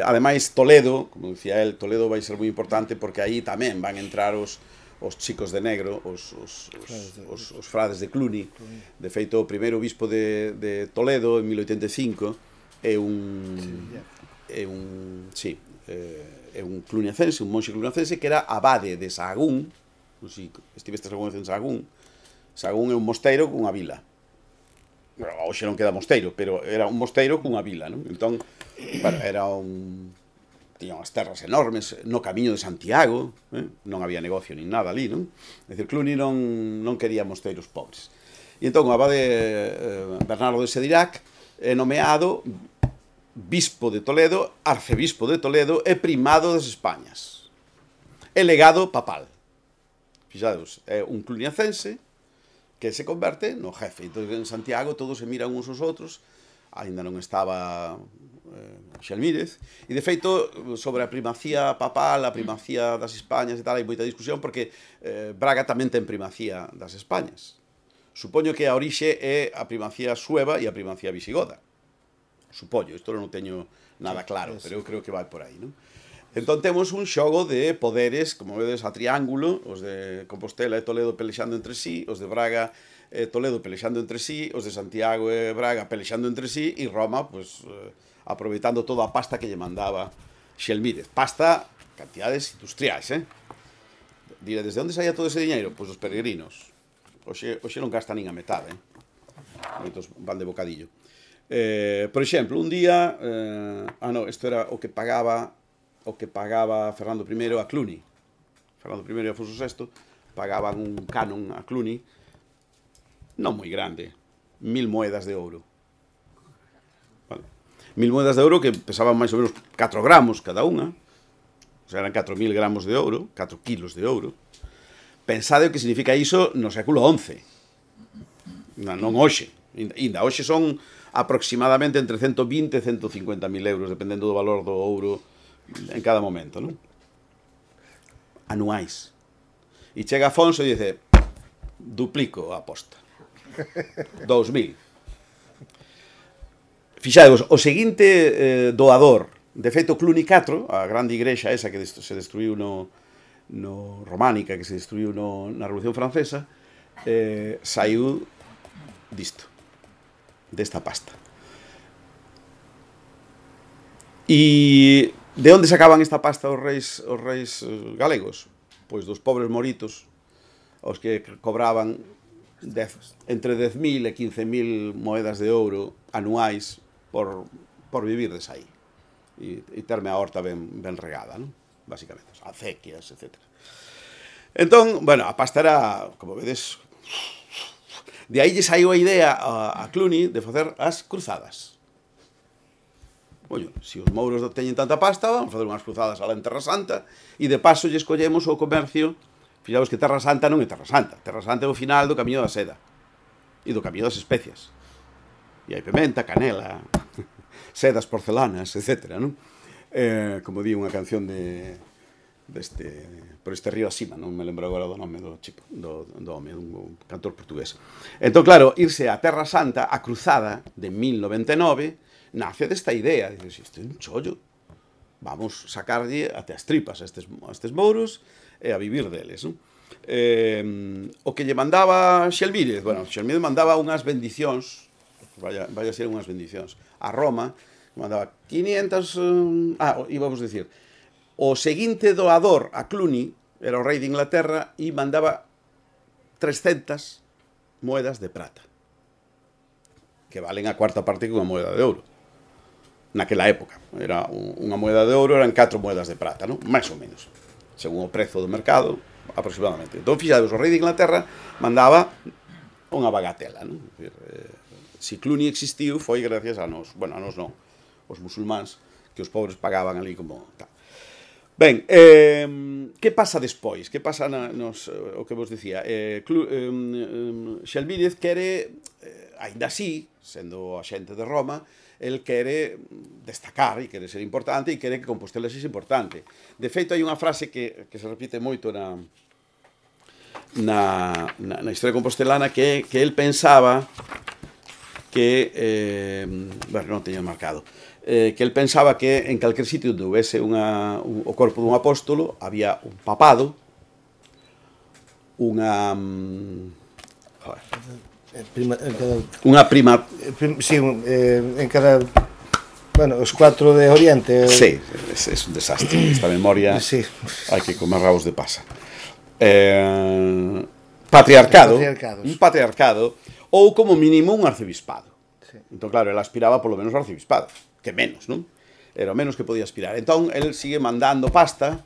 Ademais, Toledo, como dicía el, Toledo vai ser moi importante porque aí tamén van entrar os chicos de negro, os frades de Cluny. De feito, o primeiro obispo de Toledo, en 1085, é un cluniacense, un monxe cluniacense que era abade de Sahagún. Non sei se estivestes algunha vez en Sahagún. Sahagún é un mosteiro cunha vila. Hoxe non queda mosteiro, pero era un mosteiro cunha vila, non? Entón, bueno, era tiña unhas terras enormes no camiño de Santiago, non había negocio nin nada ali, non? É dicir, Cluny non quería mosteiros pobres. E entón o abade Bernardo de Sedirac é nomeado bispo de Toledo, arcebispo de Toledo e primado das Españas. E legado papal. Fixados, é un cluniacense que se converte no jefe. Entón, en Santiago todos se miran uns aos outros, aínda non estaba Xelmírez, e de feito sobre a primacía papal, a primacía das Españas e tal, hai moita discusión porque Braga tamén ten primacía das Españas. Supoño que a orixe é a primacía sueva e a primacía visigoda. Supoño, isto non teño nada claro, pero eu creo que vai por aí, non? Entón temos un xogo de poderes, como vedes, a triángulo, os de Compostela e Toledo pelexando entre sí, os de Braga e Toledo pelexando entre sí, os de Santiago e Braga pelexando entre sí, e Roma, pois, aproveitando toda a pasta que lle mandaba Xelmírez. Pasta, cantidades industriais, Dire, desde onde saía todo ese diñeiro? Pois dos peregrinos. Oxe non gasta nin a metade, moitos van de bocadillo. Por exemplo, un día, isto era o que pagaba Fernando I a Cluny. Fernando I e Afonso VI pagaban un canon a Cluny non moi grande, 1000 moedas de ouro. 1000 moedas de ouro que pesaban máis ou menos 4 gramos cada unha, o sea, eran 4000 gramos de ouro, 4 kilos de ouro. Pensade o que significa iso no século XI, non hoxe. Inda hoxe son aproximadamente entre 120 e 150.000 euros, dependendo do valor do ouro en cada momento, non? Anuais. E chega Afonso e dice, duplico a aposta. 2000. Fixadevos, o seguinte doador De feito, Cluny 4, a grande igrexa esa que se destruiu románica, que se destruiu na Revolución Francesa, saiu disto, desta pasta. E de onde sacaban esta pasta os reis galegos? Pois dos pobres moritos, os que cobraban entre 10.000 e 15.000 moedas de ouro anuais por vivir des aí e terme a horta ben regada, non? Basicamente, acequias, etc. Entón, bueno, a pasta era, como vedes, de aí lle saiu a idea a Cluny de facer as cruzadas. Oye, se os mouros teñen tanta pasta, vamos facer unhas cruzadas alá en Terra Santa e de paso lle escollemos o comercio. Fixaos que Terra Santa non é Terra Santa. Terra Santa é o final do Camiño da Seda e do Camiño das Especias. E hai pimenta, canela, sedas porcelanas, etc. Non? Como di unha canción por este río acima, non me lembro agora do nome do home, un cantor portugués. Entón, claro, irse a Terra Santa, a cruzada de 1099, nace desta idea. Dices, isto é un chollo. Vamos sacarlle até as tripas a estes mouros e a vivir deles, non? O que lle mandaba Xelmírez, bueno, Xelmírez mandaba unhas bendicións, vaya a ser unhas bendicións, a Roma, mandaba 500, íbamos a decir, o seguinte doador a Cluny era o rei de Inglaterra e mandaba 300 moedas de prata, que valen a cuarta parte que unha moeda de ouro. Naquela época, era unha moeda de ouro, eran 4 moedas de prata, non? Mais ou menos, según o prezo do mercado, aproximadamente. Entón, fixados, o rei de Inglaterra mandaba unha bagatela, non? Se Cluny existiu foi gracias a nós, bueno, a nós non, os musulmáns, que os pobres pagaban ali como tal. Ben, que pasa despois? Que pasa o que vos dicía? Xelmírez quere, aínda así, sendo a xente de Roma, el quere destacar e quere ser importante e quere que Compostela sexa importante. De feito, hai unha frase que se repite moito na historia compostelana que el pensaba que, bueno, non teño marcado, que el pensaba que en calquer sitio onde houvese o corpo dun apóstolo había un papado, unha prima... Sí, en cada... Bueno, os 4 de Oriente... Sí, é un desastre. Esta memoria sí. Hai que comer rabos de pasa. Patriarcado, un patriarcado, ou como mínimo un arcebispado. Sí. Entón, claro, ele aspiraba polo menos ao arcebispado, que menos, non? Era o menos que podía aspirar. Entón, ele sigue mandando pasta,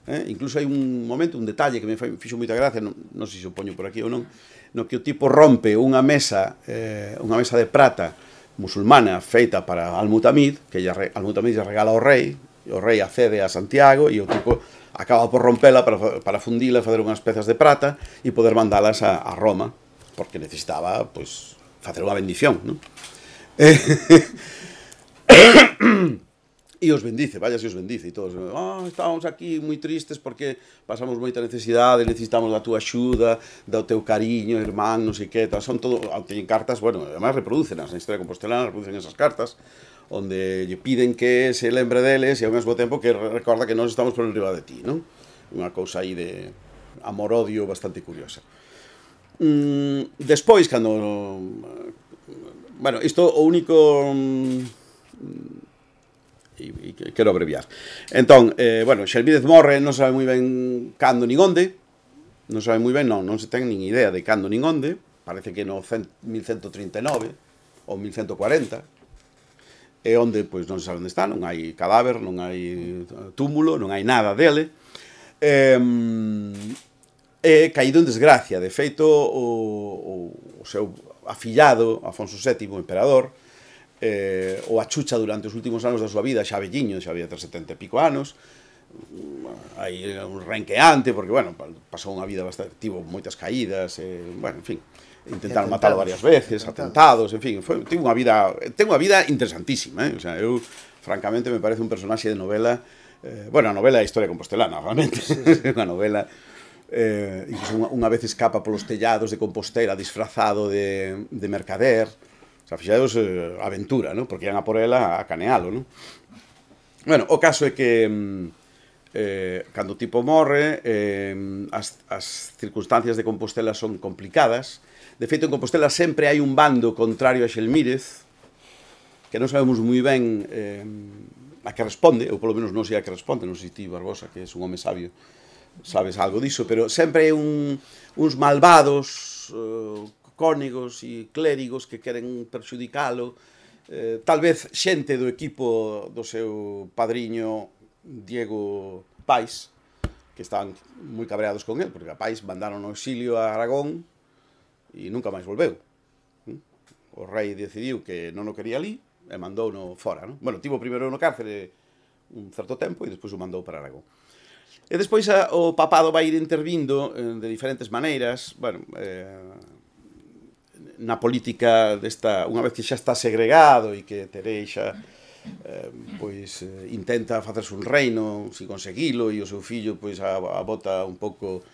incluso hai un momento, un detalle que me fixo moita gracia, non sei se o poño por aquí ou non, no que o tipo rompe unha mesa de prata musulmana feita para Al-Mutamid, que Al-Mutamid lle regala ao rei, e o rei accede a Santiago, e o tipo acaba por rompela para fundila, fazer unhas pezas de prata e poder mandalas a Roma, porque necesitaba, pois, facer unha bendición, non? E os bendice, vaya se os bendice, e todos, estábamos aquí moi tristes porque pasamos moita necesidade, necesitamos da túa axuda, do teu cariño, irmán, non sei que, son todo, teñen cartas, bueno, además reproducen na historia compostelana, reproducen esas cartas, onde lle piden que se lembre deles e ao mesmo tempo que recorda que nós estamos por enriba de ti, non? Unha cousa aí de amor-odio bastante curiosa. Despois, cando... Bueno, isto o único... E quero abreviar. Entón, bueno, Xelmírez morre, non sabe moi ben cando nin onde, non sabe moi ben, non se ten nin idea de cando nin onde, parece que no 1139 ou 1140, e onde, pois, non se sabe onde está, non hai cadáver, non hai túmulo, non hai nada dele, e caído en desgracia. De feito, o seu afillado, Afonso VII, o emperador, o achucha durante os últimos anos da súa vida, xa velliño, xa había 70 e pico anos, hai un renqueante, porque, bueno, pasou unha vida bastante, tivo moitas caídas, bueno, en fin, intentaron matalo varias veces, atentados, en fin, ten unha vida interesantísima, o sea, eu, francamente, me parece un personaxe de novela, bueno, a novela é a historia compostelana, realmente, unha novela, incluso unha vez escapa polos tellados de Compostela disfrazado de mercader. O sea, fixados aventura, ¿no? Porque iban a por ela a canealo, ¿no? Bueno, o caso é que cando o tipo morre, as circunstancias de Compostela son complicadas. De feito, en Compostela sempre hai un bando contrario a Xelmírez, que non sabemos moi ben a que responde, ou polo menos non sei a que responde, non sei ti, Barbosa, que és un home sabio, sabes algo diso, pero sempre hai uns malvados, cónigos e clérigos que queren perxudicalo, tal vez xente do equipo do seu padriño Diego Pais, que estaban moi cabreados con él, porque a Pais mandaron no exilio a Aragón e nunca máis volveu. O rei decidiu que non o quería ali e mandou no fora, non? Bueno, tivo primeiro no cárcere un certo tempo e despois o mandou para Aragón. E despois o papado vai ir intervindo de diferentes maneiras, bueno, na política desta, unha vez que xa está segregado e que Tereixa pois intenta facerse un reino si conseguilo e o seu fillo pois a bota un pouco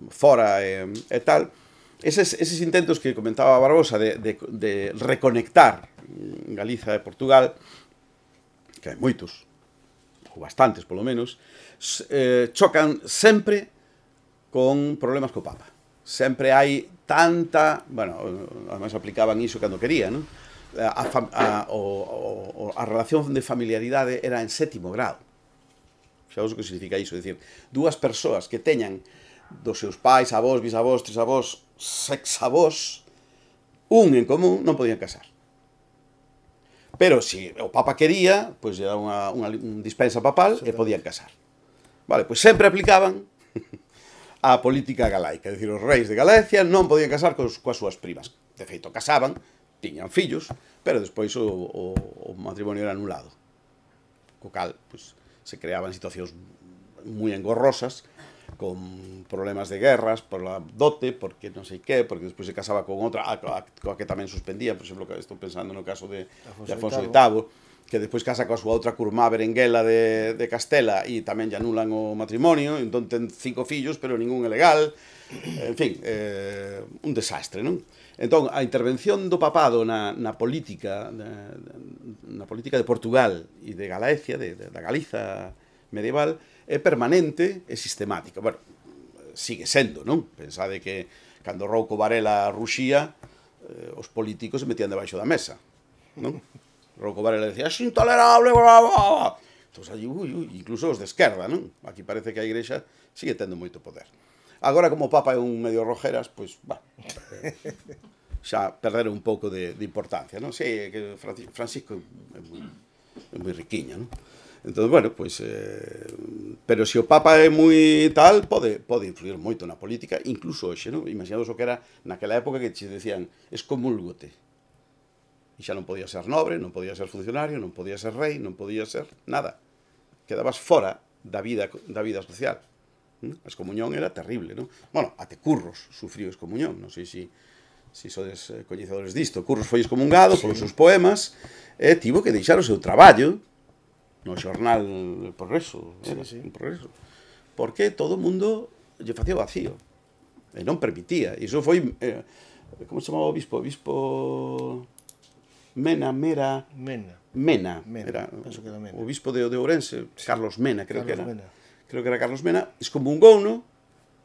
fora e tal, eses intentos que comentaba Barbosa de reconectar Galiza e Portugal, que hai moitos ou bastantes polo menos, chocan sempre con problemas co Papa. Sempre hai tanta... Bueno, además aplicaban iso cando querían, non? A relación de familiaridade era en 7º grado. Xa o que significa iso, é dicir, dúas persoas que teñan dos seus pais, avós, bisavós, trisavós, sexavós, un en común, non podían casar. Pero se o Papa quería, pois lle daba unha dispensa papal e podían casar. Vale, pois sempre aplicaban a política galaica, é dicir, os reis de Galicia non podían casar coas súas primas. De feito, casaban, tiñan fillos, pero despois o matrimonio era anulado. Co cal, pois, se creaban situacións moi engorrosas, con problemas de guerras por la dote, porque non sei que, porque despois se casaba con outra, coa que tamén suspendía, por exemplo, estou pensando no caso de Afonso VIII, que despois casa coa súa outra curmá berenguela de Castela e tamén lle anulan o matrimonio, entón ten 5 fillos, pero ningún é legal. En fin, un desastre, non? Entón, a intervención do papado na política de Portugal e de Galicia, da Galiza medieval, é permanente e sistemática. Bueno, sigue sendo, non? Pensade que cando Rouco Varela ruxía, os políticos se metían debaixo da mesa, non? Rouco Varela decía, é intolerable, bla, bla, bla. Entón, allí, incluso os de esquerda, non? Aquí parece que a Igrexa sigue tendo moito poder. Agora, como o Papa é un medio rojeras, pois, xa perderon un pouco de importancia, non? Sí, que Francisco é moi riquiña, non? Entón, bueno, pois... pero se o Papa é moi tal, pode influir moito na política, incluso hoxe, non? Imaginaos o que era naquela época que te decían, excomúlgote. E xa non podía ser nobre, non podía ser funcionario, non podía ser rei, non podía ser nada. Quedabas fora da vida social. A excomuñón era terrible, non? Bueno, até Curros sufriu excomuñón, non sei se sodes coñecedores disto. Curros foi excomungado polos seus poemas e tivo que deixar o seu traballo no xornal El Progreso, El Progreso, porque todo o mundo lle facía vacío e non permitía. E iso foi, como se chamaba o bispo? O bispo Mena, era o bispo de Ourense, Carlos Mena, creo que era. Creo que era Carlos Mena, excomungouno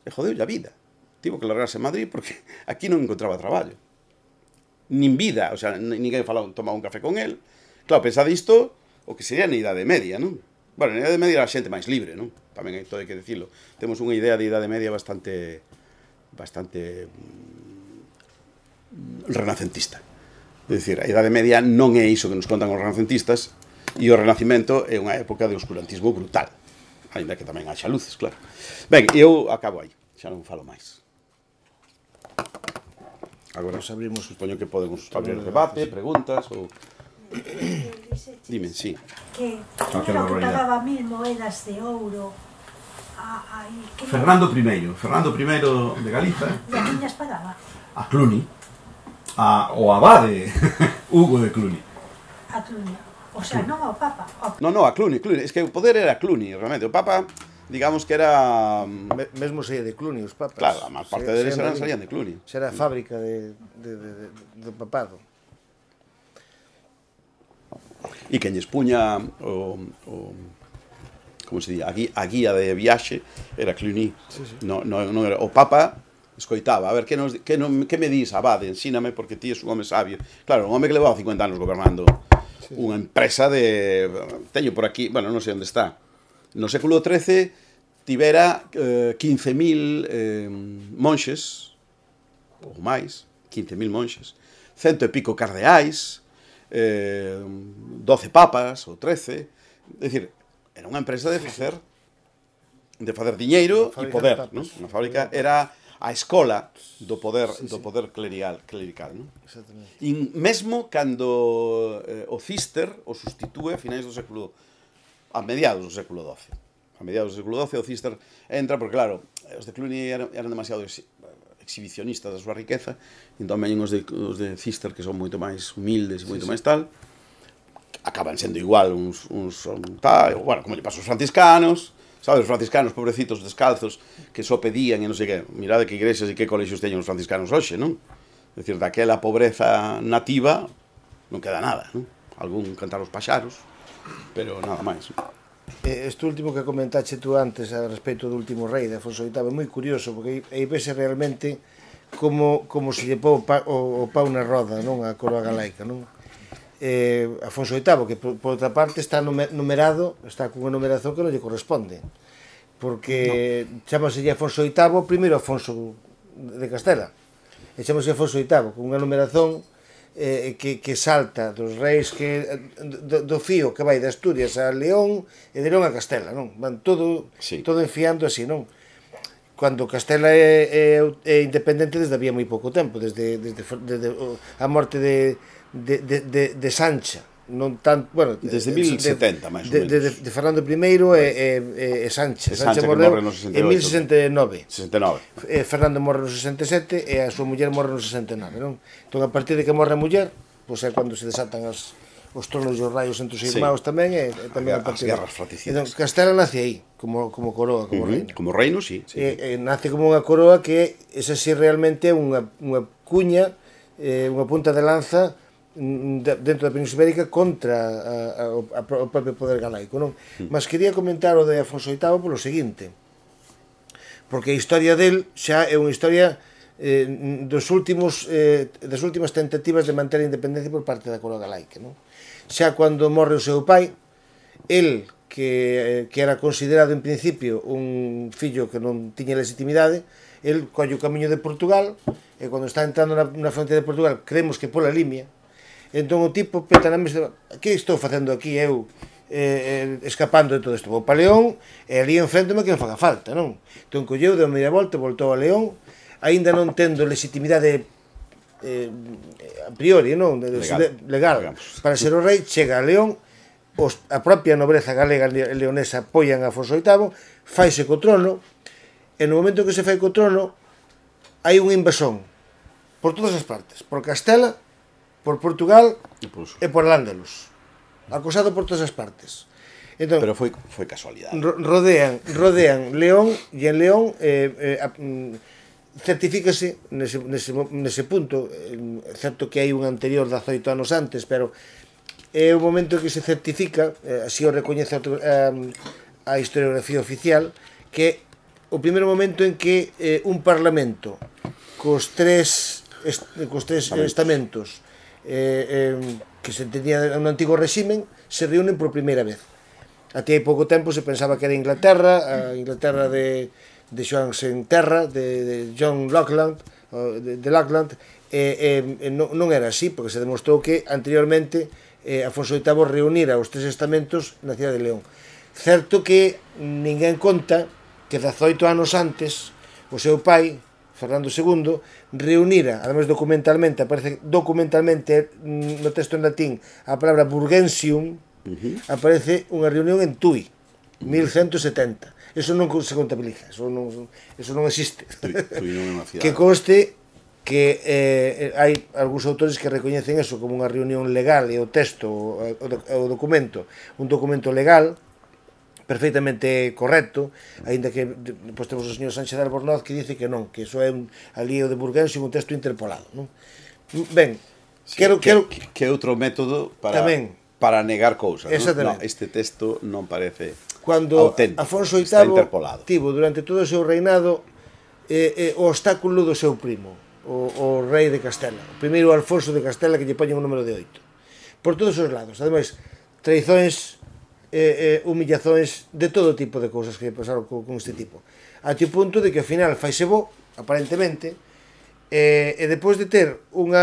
e jodeulle a vida. Tivo que largarse a Madrid porque aquí non encontraba traballo. Nin vida, o sea, ninguén tomaba un café con él. Claro, pensade isto, o que sería na Idade Media, non? Bueno, na Idade Media era a xente máis libre, non? Tamén hai todo hai que dicilo. Temos unha idea de Idade Media bastante renacentista. É dicir, a Idade Media non é iso que nos contan os renacentistas e o Renacimento é unha época de oscurantismo brutal. Ainda que tamén haxa luces, claro. Ben, eu acabo aí, xa non falo máis. Agora abrimos, supoño que podemos abrir debate, preguntas ou... Dime, sí. Que era que pagaba 1000 moedas de ouro Fernando I de Galiza. E a quiñas pagaba? A Cluny. O abade Hugo de Cluny. A Cluny. O sea, non ao Papa. Non, a Cluny. Es que o poder era Cluny, realmente. O Papa, digamos que era... Mesmo saía de Cluny, os papas. Claro, a máis parte deles salían de Cluny. Xa era a fábrica do papado. E quen lles puña como se di, a guía de viaxe era Cluny. Non era o Papa. Escoitaba, a ver, que me dis, abade, ensíname, porque ti és un home sabio. Claro, un home que levaba 50 anos gobernando unha empresa de... Teño por aquí, bueno, non sei onde está. No século XIII tivera 15.000 monxes, ou máis, 15.000 monxes, 100 e pico cardeais, 12 papas, ou 13. É dicir, era unha empresa de facer diñeiro e poder, non? Unha fábrica era a escola do poder clerical, non? Exactamente. E mesmo cando o Cister o sustitúe a finais do século, a mediados do século XII. A mediados do século XII o Cister entra, porque claro, os de Cluny eran demasiado exhibicionistas da súa riqueza, entón veñen os de Cister, que son moito máis humildes e moito máis tal, acaban sendo igual uns tal, bueno, como lle pasa aos franciscanos. Sabes, os franciscanos, pobrecitos, descalzos, que só pedían e non sei que. Mirade que igrexas e que colexios teñen os franciscanos hoxe, non? É dicir, daquela pobreza nativa non queda nada, non? Algún cantar os paxaros, pero nada máis. Este último que comentaxe tú antes a respecto do último rei de Afonso VIII é moi curioso, porque aí vese realmente como se lle pôu o pau na roda, non? A coroa galaica, non? Afonso VIII, que por outra parte está numerado, está cunha numeración que non lle corresponde, porque chámaselle Afonso VIII, primeiro Afonso de Castela, e chámaselle Afonso VIII, con unha numeración que salta dos reis do fío que vai de Asturias a León e de León a Castela, non? Van todo enfiando así, non? Cando Castela é independente desde había moi pouco tempo, desde a morte de Sancha, non tan, bueno, desde 1070 máis ou menos. De Fernando I e Sancha. Sancha morreu en 1069. Fernando morre no 67 e a súa muller morre no 69, non? Entón, a partir de que morre a muller, pois é cando se desatan os tronos e os raios entre os irmãos tamén, e tamén a partir as guerras fratricidas. Castela nace aí, como coroa, como reino. Como reino, sí. Nace como unha coroa que, esa sí realmente é unha cuña, unha punta de lanza dentro da Península Ibérica contra o propio poder galaico, non? Mas quería comentar o de Afonso VIII polo seguinte, porque a historia del xa é unha historia das últimas tentativas de manter a independencia por parte da coroa galaica, non? Xa cando morre o seu pai, el, que era considerado en principio un fillo que non tiña legitimidade, el colle o camiño de Portugal, e cando está entrando na fronteira de Portugal, creemos que pola Limia, entón o tipo peta na mesa, que estou facendo aquí eu escapando de todo isto? Vou para León e ali enfréntome que me faga falta, non? Entón colleu, deu media volta, voltou a León, aínda non tendo legitimidade a priori, non? Legal para ser o rei, chega a León, a propia nobreza galega e leonesa apoian a Afonso VIII, faise co trono, e no momento que se fai co trono hai unha invasión por todas as partes, por Castela, por Portugal e por Al-Ándalus, acosado por todas as partes. Entón, pero foi casualidade. Rodean León, e en León certifícase nese punto, certo que hai un anterior de 18 anos antes, pero é o momento que se certifica, así o recoñece a historiografía oficial, que o primeiro momento en que un parlamento cos tres estamentos que se entendía no antigo réximen se reúnen por primeira vez. Até hai pouco tempo se pensaba que era Inglaterra, a Inglaterra de Joan sen terra, de John Lackland, non era así, porque se demostrou que anteriormente Afonso VIII reunira os tres estamentos na cidade de León. Certo que ninguén conta que 18 anos antes o seu pai, Fernando II, reunira, además documentalmente, aparece documentalmente no texto en latín a palabra Burgensium, aparece unha reunión en Tui, 1170. Eso non se contabiliza, eso non existe. Tui non é unha cidade. Que conste que hai algúns autores que recoñecen eso como unha reunión legal, e o texto, o documento, un documento legal, perfectamente correcto, aínda que depois temos o señor Sánchez de Albornoz que dice que non, que iso é ali o de Burgensium, un texto interpolado, non? Ben, que outro método para... Tamén, para negar cousas, non? Exactamente. No, este texto non parece Cando auténtico, Afonso está VIII interpolado. tivo durante todo o seu reinado o obstáculo do seu primo, o rei de Castela, o primeiro Alfonso de Castela, que lle poñen o número de 8 por todos os lados. Ademais, traizóns, humillazones de todo tipo de cousas que pasaron con este tipo, até o punto de que ao final faise bo, aparentemente, e depois de ter un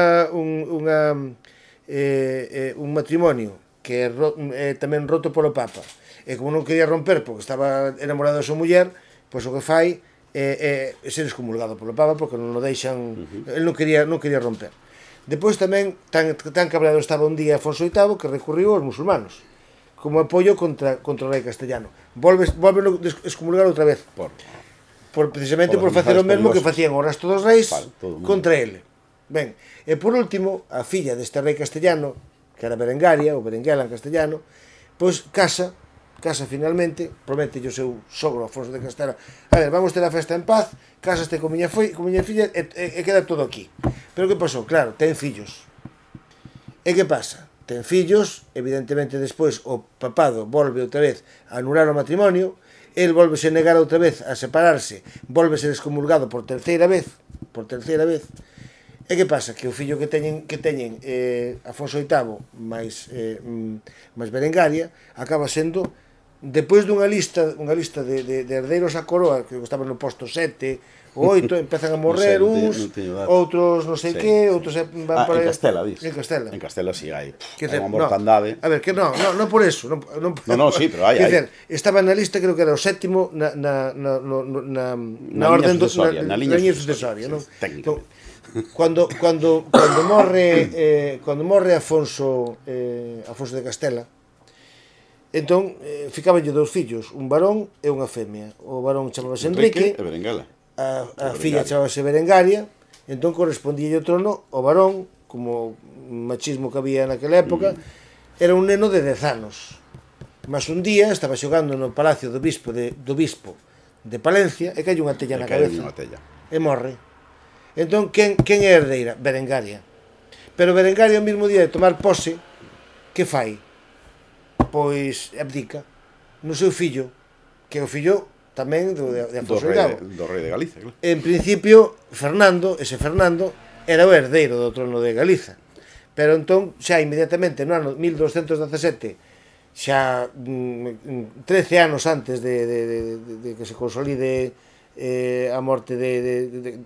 matrimonio que é tamén roto polo Papa, e como non quería romper porque estaba enamorado da súa muller, pois o que fai é ser excomulgado polo Papa porque non o deixan, el non quería romper. Depois tamén tan cabreado estaba un día Afonso VIII que recurriu aos musulmanos como apoio contra o rei castellano. Volve excomulgar outra vez, precisamente por facer o mesmo que facían o resto dos reis contra ele. Ben, e por último, a filla deste rei castellano, que era Berengaria, ou Berenguela en castellano, pois casa finalmente, promete o seu sogro Afonso de Castela: a ver, vamos ter a festa en paz, casaste con miña filla e queda todo aquí. Pero que pasou? Claro, ten fillos. E que pasa? Ten fillos, evidentemente despois o papado volve outra vez a anular o matrimonio, el volvese a negar outra vez a separarse, volve ser excomulgado por terceira vez. E que pasa? Que o fillo que teñen Afonso VIII máis Berengaria acaba sendo, depois dunha lista de herdeiros a coroa que estaban no posto 7 ou 8, empezan a morrer uns, outros non sei que, outros van para... En Castela, dis? En Castela. En Castela si hai unha mortandade. A ver, que non por eso. Non, sí, pero hai. Estaba na lista, creo que era o 7º na orden na liña sucesoria, non? Técnicamente. Cando morre Afonso de Castela, entón ficabanlle dous fillos, un varón e unha femia. O varón chamábase Enrique, e Berenguela. A filla chamábase Berengaria. Entón correspondía o trono ao varón, como machismo que había naquela época. Era un neno de 10 anos, mas un día estaba xogando no palacio do bispo de Palencia e cae unha tella na cabeza e morre. Entón, quen é herdeira? Berengaria. Pero Berengaria, o mesmo día de tomar pose, que fai? Pois abdica no seu fillo, que é o fillo tamén de Afonso VIII. Do rei de Galicia, claro. En principio, Fernando era o herdeiro do trono de Galiza. Pero entón, xa inmediatamente no ano 1217, xa 13 anos antes de que se consolide a morte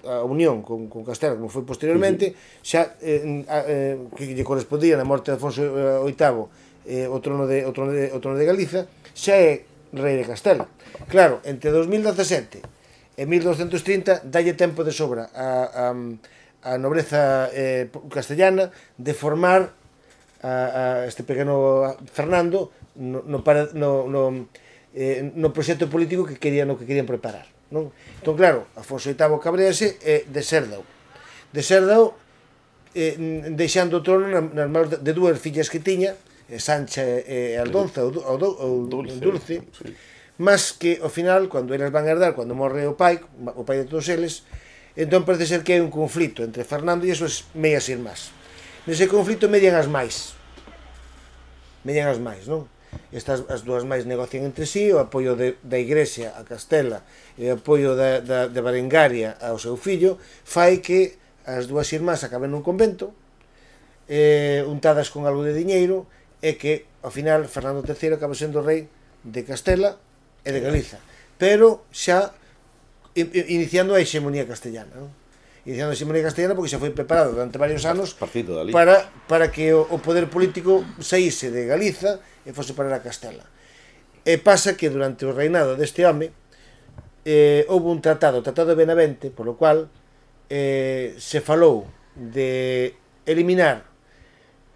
a unión con Castela, como foi posteriormente, xa que lle correspondía na morte de Afonso VIII o trono de Galiza, xa é rei de Castela. Claro, entre 2017 e 1230 dalle tempo de sobra a nobreza castellana de formar a este pequeno Fernando no proxecto político no que querían preparar, non? Entón, claro, Afonso VIII cabrease e desérdao, deixando o trono nas mãos de dúas fillas que tiña, Sancha e Aldonza, ou Dulce, mas que ao final, cando elas van herdar, cando morre o pai de todos eles, entón parece ser que hai un conflito entre Fernando e as súas meias irmás. Nese conflito median as máis, non? As dúas máis negocian entre sí, o apoio da Igrexa a Castela e o apoio de Berengaria ao seu fillo fai que as dúas irmás acaben nun convento, untadas con algo de diñeiro, e que ao final Fernando III acaba sendo rei de Castela e de Galiza, pero xa iniciando a hexemonía castellana, non? Iniciando a hexemonía castellana porque xa foi preparado durante varios anos para que o poder político saíse de Galiza e fose parar a Castela. E pasa que durante o reinado deste home houve un tratado de Benavente, polo cual se falou de eliminar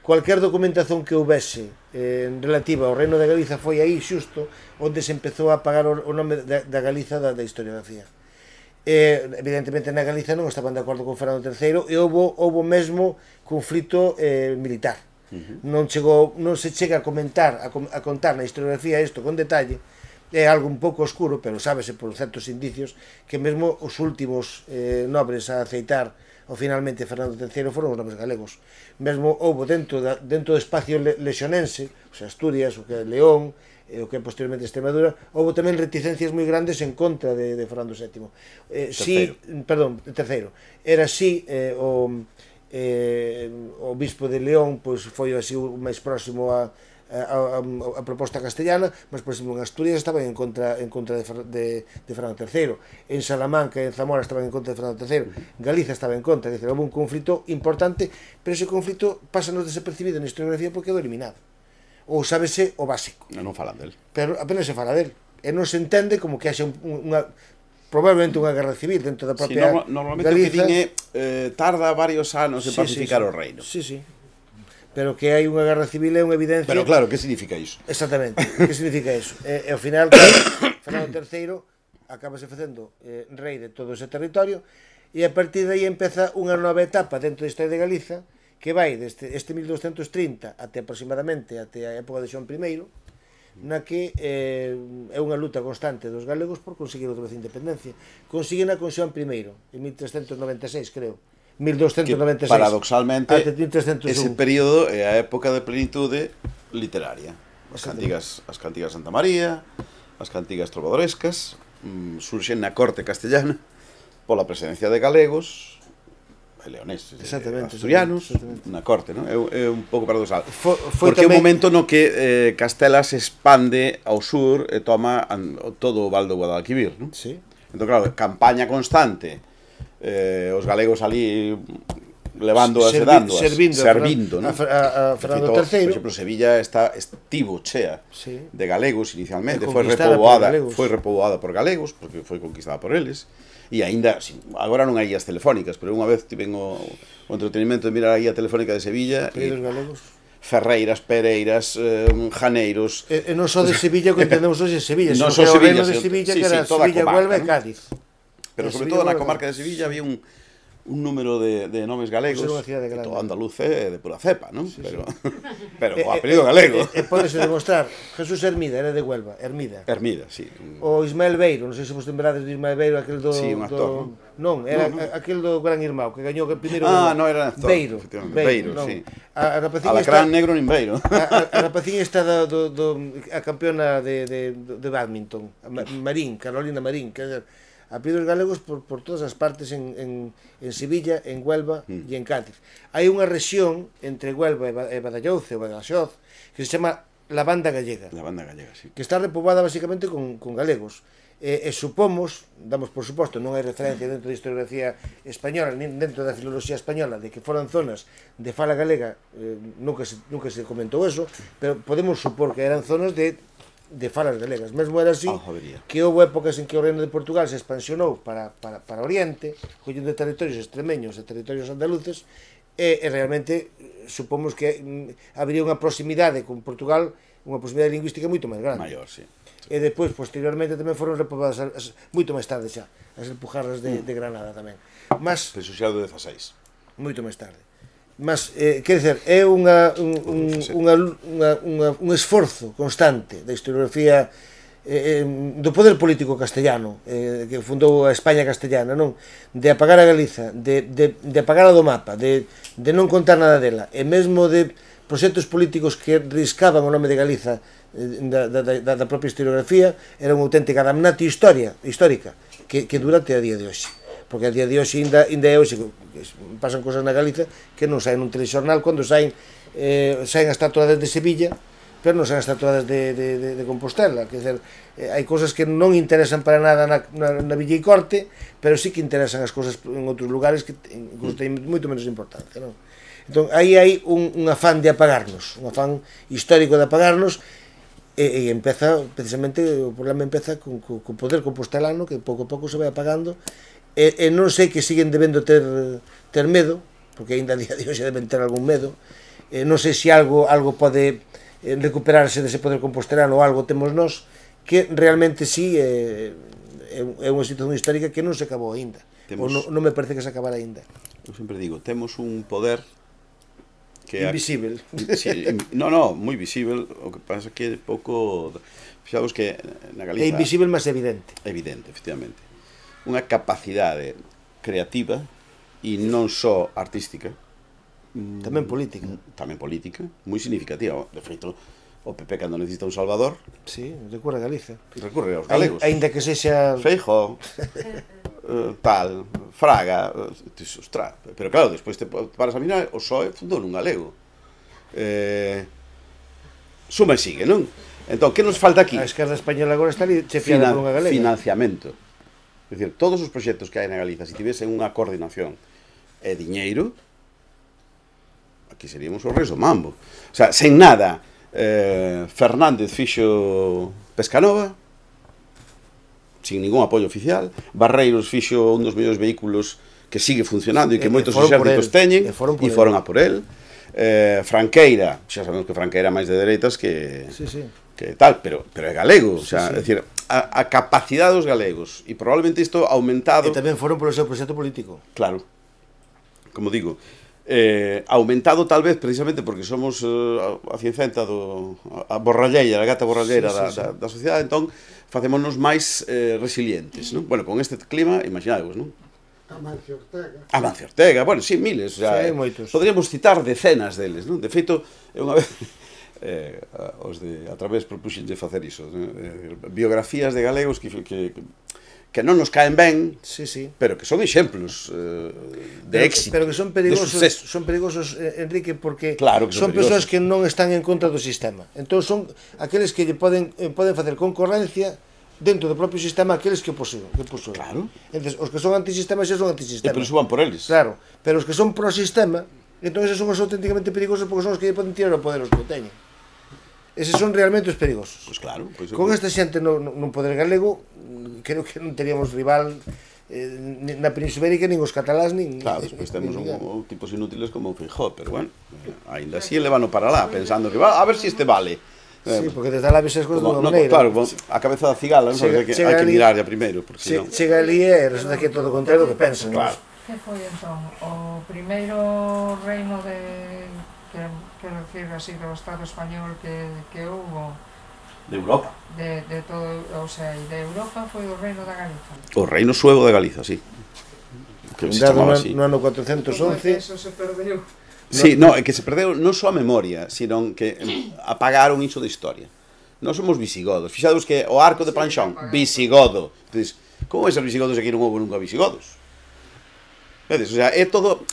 cualquier documentación que houvese relativa ao reino de Galiza. Foi aí xusto onde se empezou a apagar o nome da Galiza da historiografía. Evidentemente na Galiza non estaban de acordo con Fernando III e houve mesmo conflito militar. Non se chega a comentar, a contar na historiografía isto con detalle, é algo un pouco oscuro, pero sábese por certos indicios que mesmo os últimos nobres a aceitar finalmente Fernando III foron os nomes galegos. Mesmo houve dentro do espacio lexonense, o sea, Asturias, o que é León, o que é posteriormente Extremadura, houve tamén reticencias moi grandes en contra de Fernando VII. Terceiro. Era así o bispo de León pois foi así o máis próximo a proposta castellana, mas por exemplo en Asturias estaban en contra de Fernando III, en Salamanca e en Zamora estaban en contra de Fernando III, Galiza estaba en contra, houve un conflito importante, pero ese conflito pásanos desapercibido na historiografía porque quedou eliminado, ou sábese o básico, non falan del, pero apenas se fala del, e non se entende como que haxa probablemente unha guerra civil dentro da propia normalmente Galiza. O que din é tarda varios anos en pacificar o reino. Sí. Pero que hai unha guerra civil é unha evidencia. Pero claro, que significa iso? Exactamente, que significa iso? E ao final, Fernando III acabase facendo rei de todo ese territorio e a partir de aí empeza unha nova etapa dentro da historia de Galiza que vai desde este 1230 até aproximadamente até a época de Xoán I, na que é unha luta constante dos galegos por conseguir outra vez a independencia. Consíguena con Xoán I en 1396, creo. 1296. Que, paradoxalmente, ese período é a época de plenitude literaria. As cantigas Santa María, as cantigas trovadorescas, surxen na corte castellana pola presencia de galegos, leoneses, asturianos, na corte, non? É un pouco paradoxal. Porque é un momento no que Castela se expande ao sur e toma todo o Val do Guadalquivir, non? Sí. Entón, claro, campaña constante, os galegos ali levándoas e dándoas, servindo, non? A Fernando III. Por exemplo, Sevilla estivo chea de galegos inicialmente, foi repoboada por galegos, porque foi conquistada por eles, e aínda, agora non hai guías telefónicas, pero unha vez tiven o entretenimento de mirar a guía telefónica de Sevilla, e os galegos Ferreiras, Pereiras, Janeiros. E non só de Sevilla que entendemos hoxe Sevilla, sino que o reino de Sevilla, que era Sevilla, Huelva e Cádiz. Pero sobre todo na comarca de Sevilla había un número de nomes galegos, todo andaluz de pura cepa, non? Pero o apelido galego. E podese demostrar, Jesús Hermida era de Huelva, Hermida, sí. O Ismael Beiro, non sei se vos lembrades de Ismael Beiro, aquel do... Sí, un actor, non, era aquel do Gran Irmão, que gañou o primeiro... non era actor, Beiro, sí. Alacrán negro nin Beiro. A rapaciña está a campeona de badminton, Marín, Carolina Marín, que apelidos galegos por todas as partes en Sevilla, en Huelva e en Cádiz. Hai unha rexión entre Huelva e Badajoz, que se chama la Banda Gallega. La Banda Gallega, sí. Que está repoboada basicamente con galegos. E supomos, damos por suposto, non hai referencia dentro da historiografía española, nin dentro da filoloxía española, de que foran zonas de fala galega, nunca se comentou eso, pero podemos supor que eran zonas de falas galegas. Mesmo era así que houve épocas en que o reino de Portugal se expansionou para Oriente, collendo territorios extremeños e territorios andaluces, e realmente supomos que habría unha proximidade con Portugal, unha proximidade lingüística moito máis grande. Maior, sí. E depois, posteriormente, tamén foron repobadas moito máis tarde xa, as Alpujarras de Granada tamén. Mas Pero xa do 16. Moito máis tarde. Mas, quer dizer, é un esforzo constante da historiografía do poder político castellano, que fundou a España castellana, non? De apagar a Galiza, de apagala do mapa, de non contar nada dela, e mesmo de proxectos políticos que riscaban o nome de Galiza da propia historiografía. Era unha auténtica damnatio histórica que dura até a día de hoxe, porque a día de hoxe ainda é hoxe pasan cosas na Galiza que non saen nun telexornal, cando saen as tatuadas de Sevilla, pero non saen as tatuadas de Compostela. Quer dizer, hai cosas que non interesan para nada na Villa e Corte, pero sí que interesan as cosas en outros lugares que teñen moito menos importancia, non? Entón, aí hai un afán de apagarnos, un afán histórico de apagarnos, e empeza, precisamente, o problema empeza co poder compostelano, que pouco a pouco se vai apagando, e non sei que siguen debendo ter medo, porque ainda a día de hoxe deben ter algún medo, non sei se algo pode recuperarse dese poder compostelano ou algo temos nós, que realmente sí é unha situación histórica que non se acabou ainda, ou non me parece que se acabara ainda. Eu sempre digo, temos un poder que invisible. No, moi visible, o que pasa que pouco... Fixaos que na Galiza... É invisible, mas evidente. Evidente, efectivamente. Unha capacidade creativa e non só artística, Tamén política. tamén política, moi significativa. De feito, o PP cando necesita un salvador Sí, recorre a Galicia. recurre aos galegos. Aínda que sexa... Feijóo, tal, Fraga, ostras, pero claro, despois te paras a mirar, o PSOE fundou nun galego. Suma e sigue, non? Entón, que nos falta aquí? A esquerda española agora está ali chefiada por unha galega. Financiamento. É dicir, todos os proxectos que hai na Galiza, se tivesen unha coordinación e diñeiro, aquí seríamos os reis do mambo. O sea, sen nada, Fernández fixo Pescanova, sin ningún apoio oficial, Barreiros fixo un dos mellores vehículos que sigue funcionando e que moitos exércitos teñen e foron a por el. Franqueira, xa sabemos que Franqueira é máis de dereitas que tal, pero é galego, o sea, é dicir, a capacidade dos galegos, e probablemente isto aumentado... E tamén foron polo seu proxecto político. Claro, como digo, aumentado tal vez precisamente porque somos a cincenta a borralleira, a gata borralleira da sociedade, entón facémonos máis resilientes, non? Bueno, con este clima, imaginadevos, non? Amancio Ortega, bueno, sí, miles, o sea, podríamos citar decenas deles, non? De feito, unha vez os de a través propuxen de facer iso, biografías de galegos que non nos caen ben, pero que son exemplos de éxito, pero que son perigosos, Enrique, porque son persoas que non están en contra do sistema. Entón son aqueles que poden facer concorrencia dentro do propio sistema aqueles que o posúen. Claro. Entón, os que son antisistema xa son antisistema. E por iso van por eles. Claro, pero os que son pro-sistema, entón esos son os auténticamente perigosos porque son os que poden tirar o poder os que o teñen. Eses son realmente os perigosos. Pois claro. Con esta xente non poder galego, creo que non teríamos rival na Península Ibérica, nin os catalás, nin... Claro, despois temos tipos inútiles como o Feijóo, pero bueno, ainda así levano para lá, pensando que a ver si este vale. Sí, porque desde lá ves as cousas dunha maneira. Claro, a cabeza da cigala, hai que mirar ya primeiro. Chega ali e resulta que é todo o contrario do que pensan. Claro. Que foi entón? O primeiro reino de, quero decir así, do Estado español que houve de Europa. De todo, o sea, de Europa foi o reino da Galiza. O reino suevo de Galiza, sí. Que se chamaba así. No ano 411. Eso se perdeu. Sí, no, é que se perdeu non só a memoria, sino que apagaron iso de historia. Non somos visigodos. Fixados que o arco de Planchón, visigodo. Entonces, como é ser visigodos e que non houve nunca visigodos? Vedes, o sea, é todo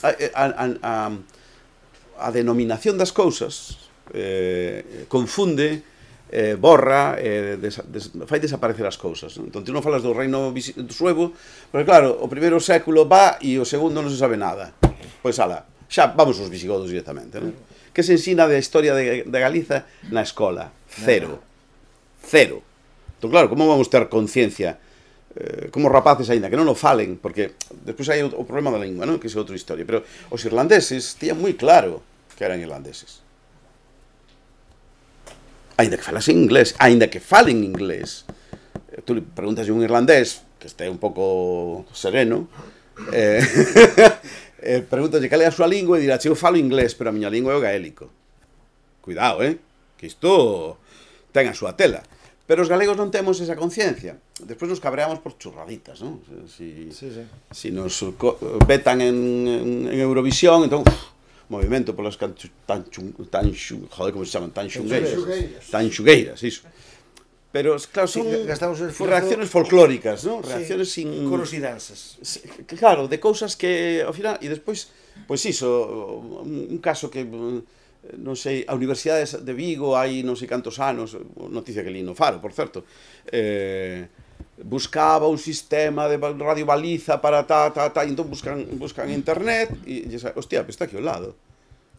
a denominación das cousas confunde, borra, fai desaparecer as cousas. Entón, ti non falas do reino suevo, porque claro, o primeiro século va e o segundo non se sabe nada. Pois ala, xa vamos aos visigodos directamente, non? Que se ensina da historia de Galiza na escola? Cero. Entón, claro, como vamos ter conciencia como rapaces aínda que non o falen, porque despois hai o problema da lingua, non? Que é outra historia, pero os irlandeses tían moi claro que eran irlandeses. Aínda que falasen inglés, aínda que falen inglés. Tú le preguntas a un irlandés que este un pouco sereno, pregúntalle cal é a súa lingua e dirá, eu falo inglés, pero a miña lingua é o gaélico. Cuidado, que isto ten a súa tela. Pero os galegos non temos esa conciencia. Despois nos cabreamos por churraditas, non? Si nos vetan en Eurovisión, entón, movimento polas joder, como se chaman, tanxugueiras, iso. Pero, claro, son reacciones folclóricas, ¿no? Reacciones sin... Coros e danzas. Claro, de cousas que, ao final, e despois, pois iso, un caso que, non sei, a Universidade de Vigo hai non sei cantos anos, noticia que li no Faro, por certo, buscaba un sistema de radio baliza para e entón buscan internet, e hostia, está aquí ao lado,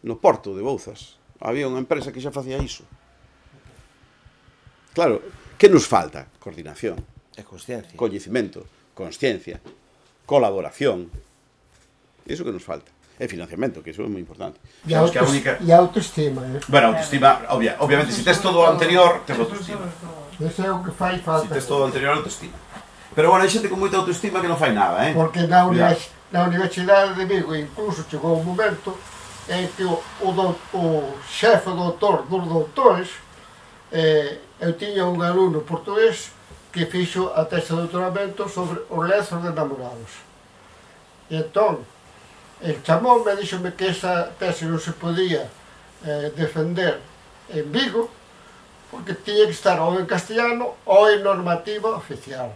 no Porto de Bouzas, había unha empresa que xa facía iso. Claro, que nos falta? Coordinación. E consciencia. Coñecimento, consciencia, colaboración. Iso que nos falta. E financiamento, que iso é moi importante. E autoestima, Bueno, autoestima, obviamente, se tes todo o anterior, tes autoestima. Iso é o que fai falta. Se tes todo o anterior, autoestima. Pero, bueno, hai xente con moita autoestima que non fai nada, Porque na Universidade de Vigo incluso chegou un momento en que o xefe doutor dos doutores, eu tiña un alumno portugués que fixo a tese de doutoramento sobre os lezos de namorados. E entón, El chamoume e díxome que esa tese non se podía defender en Vigo porque tiña que estar ou en castellano ou en normativa oficial.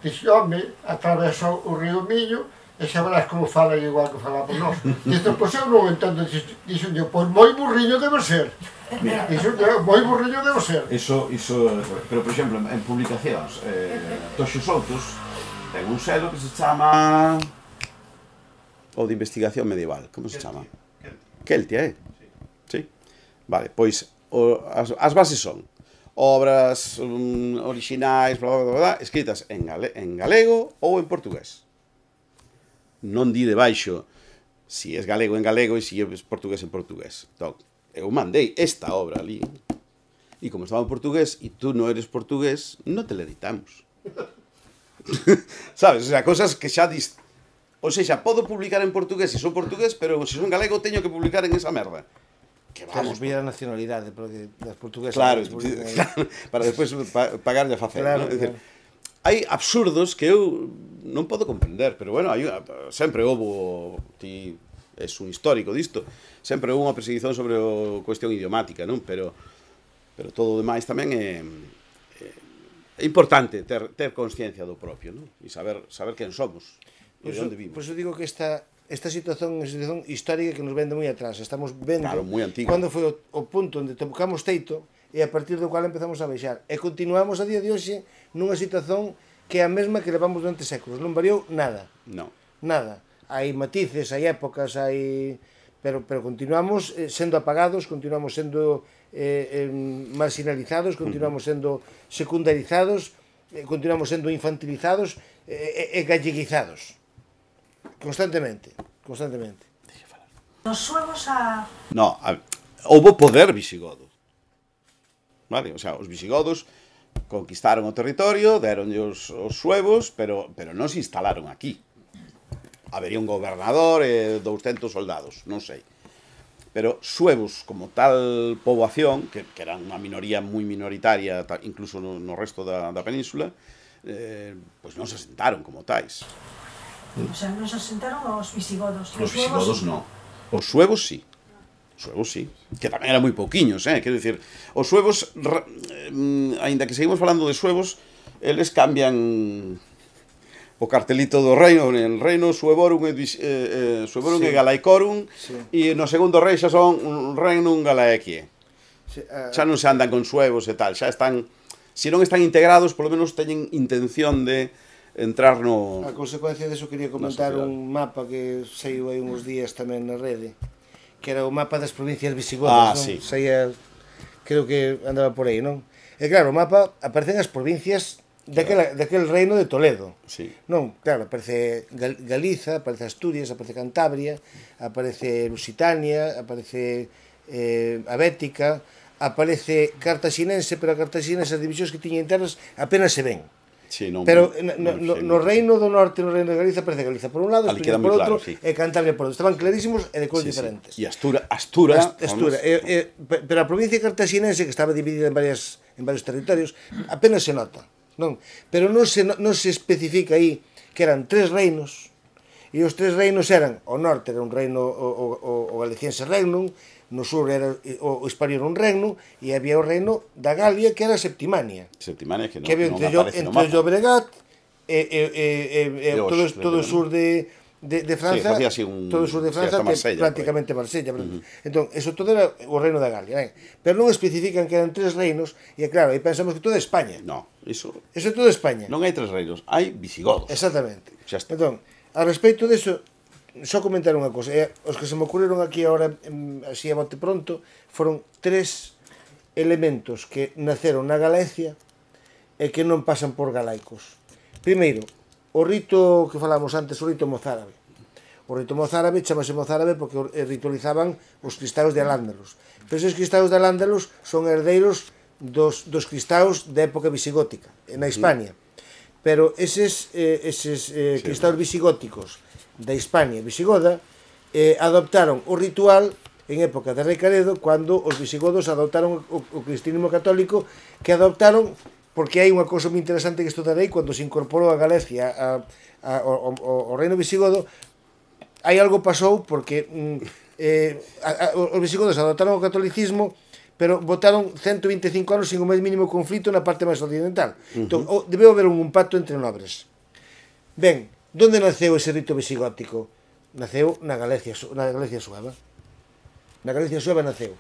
Dixo, home, atravesa o río Miño e xa verás como falan igual que falamos nós. Dixo, pois eu non entendo. Dixo, pois moi burriño debe ser. Dixo, moi burriño debe ser. Iso, pero, por exemplo, en publicacións, Toxo Soutos ten un selo que se chama... o de investigación medieval, como se chama? Keltia, Sí. Vale, pois as bases son obras orixinais, escritas en galego ou en portugués. Non di debaixo si es galego en galego e si es portugués en portugués. Entón, eu mandei esta obra ali e como estaba en portugués e tú non eres portugués, non te la editamos. Sabes? O sea, cosas que xa dis... O sea, podo publicar en portugués se son portugués, pero se son galego teño que publicar en esa merda. Que vamos, a nacionalidade das portuguesas. Claro, para despois pagarlle a facer. Claro, ¿no? Decir, hai absurdos que eu non podo comprender, pero bueno, sempre houve, ti és un histórico disto, sempre houve unha perseguición sobre a cuestión idiomática, non? Pero todo o demais tamén é importante ter consciencia do propio, non? E saber quen somos. Por iso digo que esta situación é unha situación histórica que nos vende moi atrás. Estamos vendo cando foi o punto onde tocamos teito e a partir do cual empezamos a baixar. E continuamos a día de hoxe nunha situación que é a mesma que levamos durante séculos. Non variou nada. Non. Nada. Hai matices, hai épocas, pero continuamos sendo apagados, continuamos sendo marginalizados, continuamos sendo secundarizados, continuamos sendo infantilizados e galleguizados. Constantemente. Os suevos a... No, houve poder visigodo. Vale, o sea, os visigodos conquistaron o territorio, deronlle os suevos, pero non se instalaron aquí. Habería un gobernador e 200 soldados, non sei. Pero suevos como tal poboación, que eran unha minoría moi minoritaria, incluso no resto da península, pois non se asentaron como tais. O sea, non se asentaron os visigodos. Os visigodos non. Os suevos sí. Que tamén eran moi pouquiños, quero dicir, os suevos, aínda que seguimos falando de suevos, eles cambian o cartelito do reino, en reino Suevorum e Galaicorum, e no segundo rei xa son Regnum Galaequie. Xa non se andan con suevos e tal, xa están, se non están integrados, polo menos teñen intención de entrar no... A consecuencia deso quería comentar un mapa que saiu aí uns días tamén na rede, que era o mapa das provincias visigodas, non? Sí. Saía, creo que andaba por aí, non? E claro, o mapa aparecen as provincias daquel reino de Toledo. Sí. Non, claro, aparece Galiza, aparece Asturias, aparece Cantabria, aparece Lusitania, aparece a Bética, aparece Cartaxinense, pero a Cartaxinense as divisións que tiña internas apenas se ven. Sí, non, pero no reino do norte, no reino de Galiza, aparece Galiza por un lado, Asturias por outro, e Cantabria por outro. Estaban clarísimos e de cores diferentes. E Astura. Pero a provincia cartaxinense, que estaba dividida en varios territorios, apenas se nota, non? Pero non se especifica aí que eran 3 reinos, e os 3 reinos eran, o norte era un reino, o galiciense regnum, no sur era o Hispanior un reino, e había o reino da Galia, que era Septimania. Septimania, que non aparece no mapa. Entre o Llobregat e todo o sur de Franza, todo o sur de Franza, que prácticamente Marsella. Entón, eso todo era o reino da Galia. Pero non especifican que eran 3 reinos, e claro, aí pensamos que todo é España. No, iso é todo España. Non hai 3 reinos, hai visigodos. Exactamente. Entón, a respecto deso, só comentar unha cosa, os que se me ocurreron aquí agora, así a bote pronto, foron 3 elementos que naceron na Galicia e que non pasan por galaicos. Primeiro, o rito que falamos antes, o rito mozárabe. O rito mozárabe chamase mozárabe porque ritualizaban os cristaos de Al-Ándalus. Pero esos cristaos de Al-Ándalus son herdeiros dos cristaos da época visigótica, na Hispania. Pero eses cristaos visigóticos da Hispania visigoda adoptaron o ritual en época de Rei Caredo, cando os visigodos adoptaron o cristianismo católico, que adoptaron, porque hai unha cousa moi interesante que estudarei, cando se incorporou a Galicia ao reino visigodo, Aí algo pasou porque os visigodos adotaron o catolicismo, pero botaron 125 anos sin o máis mínimo conflito na parte máis occidental. Entón, debeu haber un pacto entre nobres. Ben, onde naceu ese rito visigótico? Naceu na Galicia sueva. Na Galicia sueva naceu.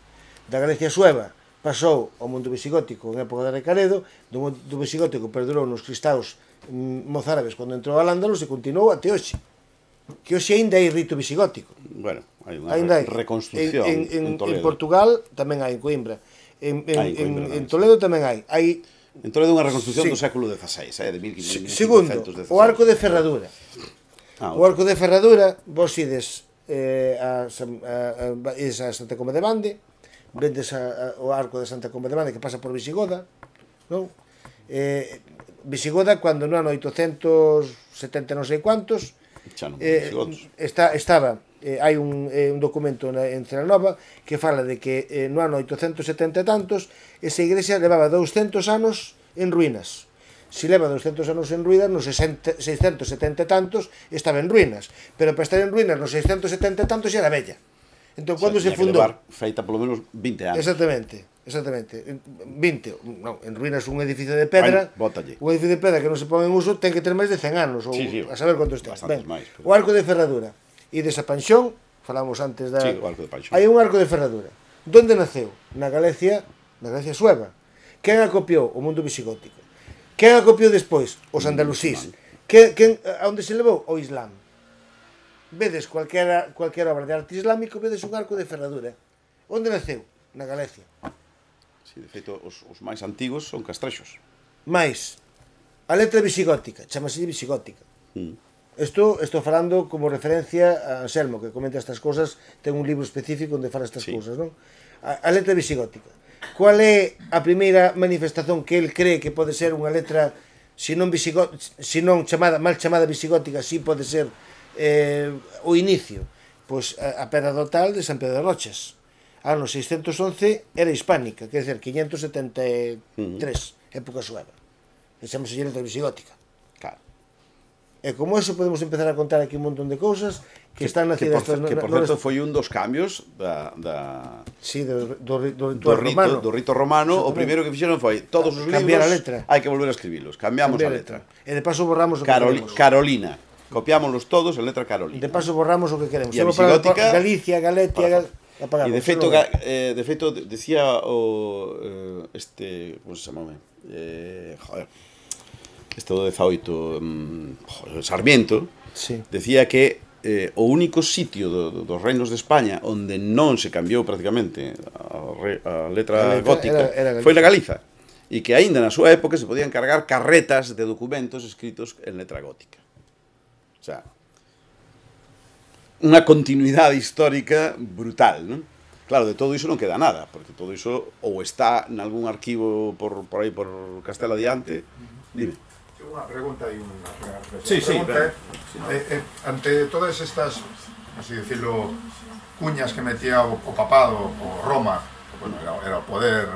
Da Galicia sueva pasou ao mundo visigótico en época de Recaredo, do mundo visigótico perdurou nos cristaos mozárabes cando entrou al Ándalus e continuou até hoxe. Que hoxe ainda hai rito visigótico. Bueno, hai unha reconstrucción en Toledo. En Portugal tamén hai, en Coimbra. En Toledo tamén hai. En Toledo unha reconstrucción do século XVI, de 1500. Segundo, o arco de ferradura. O arco de ferradura, vos ides a Santa Comba de Bande, vendes o arco de Santa Comba de Bande que pasa por Visigoda, non? Visigoda, cando no ano 870 non sei cuantos, estaba hai un documento en Celanova que fala de que no ano 870 e tantos esa igrexa levaba 200 anos en ruínas. Se leva 200 anos en ruínas, nos 670 e tantos estaba en ruínas, pero para estar en ruínas nos 670 e tantos xa era bella. Entón, cando se fundou? Feita polo menos 20 anos. Exactamente. 20, non, en ruínas un edificio de pedra, un edificio de pedra que non se pon en uso ten que ter máis de 100 anos, ou a saber quanto este. O arco de ferradura. E desa Panxón, falamos antes da... Sí, o arco de Panxón. Hai un arco de ferradura. Donde naceu? Na Galicia sueva. Quen a copiou? O mundo visigótico. Quen a copiou despois? Os andalusís. A onde se levou? O Islam. Vedes cualquiera obra de arte islámico, vedes un arco de ferradura. Onde naceu? Na Galicia. Sí, de feito, os máis antigos son castrexos. Mais, a letra visigótica, chamase visigótica. Estou falando como referencia a Anselmo, que comenta estas cosas, ten un libro específico onde fala estas cousas, non? A letra visigótica. Qual é a primeira manifestación que el cree que pode ser unha letra, se non mal chamada visigótica, si pode ser o inicio? Pois a pedra dotal de San Pedro de Rochas. Ano 611 era hispánica, quer dizer, 573, época sueva. E chamase letra visigótica. Claro. E como eso podemos empezar a contar aquí un montón de cousas que están nacidas... Que, por certo, foi un dos cambios do rito romano. O primeiro que fixeron foi todos os libros hai que volver a escribilos. Cambiamos a letra. E de paso borramos o que queremos. Carolina. Copiámoslos todos en letra Carolina. De paso borramos o que queremos. E a visigótica... Galicia, Galetia... E de feito, decía o como se chamame? Este do 18, Sarmiento, decía que o único sitio dos reinos de España onde non se cambiou prácticamente a letra gótica foi na Galiza, e que aínda na súa época se podían cargar carretas de documentos escritos en letra gótica. O sea, unha continuidade histórica brutal, non? Claro, de todo iso non queda nada, porque todo iso ou está en algún arquivo por aí, por Castela adiante. Dime. Unha pregunta e unha reflexión. Sí, sí. Ante todas estas, así decirlo, cuñas que metía o papado, o Roma, bueno, era o poder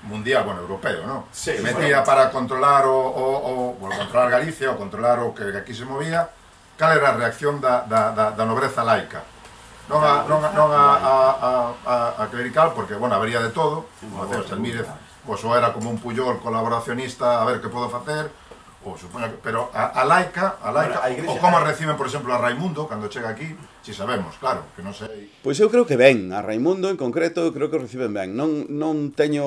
mundial, bueno, europeo, ¿no? Que metía para controlar controlar Galicia, ou controlar o que aquí se movía. Cal era a reacción da nobreza laica? Non a clerical, porque, bueno, habería de todo. Como decía Salmírez, pois o era como un Puyol colaboracionista, a ver que podo facer, ou supoño que... Pero a laica, ou como reciben, por exemplo, a Raimundo, cando chega aquí, si sabemos, claro, que non sei... Pois eu creo que ben, a Raimundo en concreto, eu creo que o reciben ben. Non teño...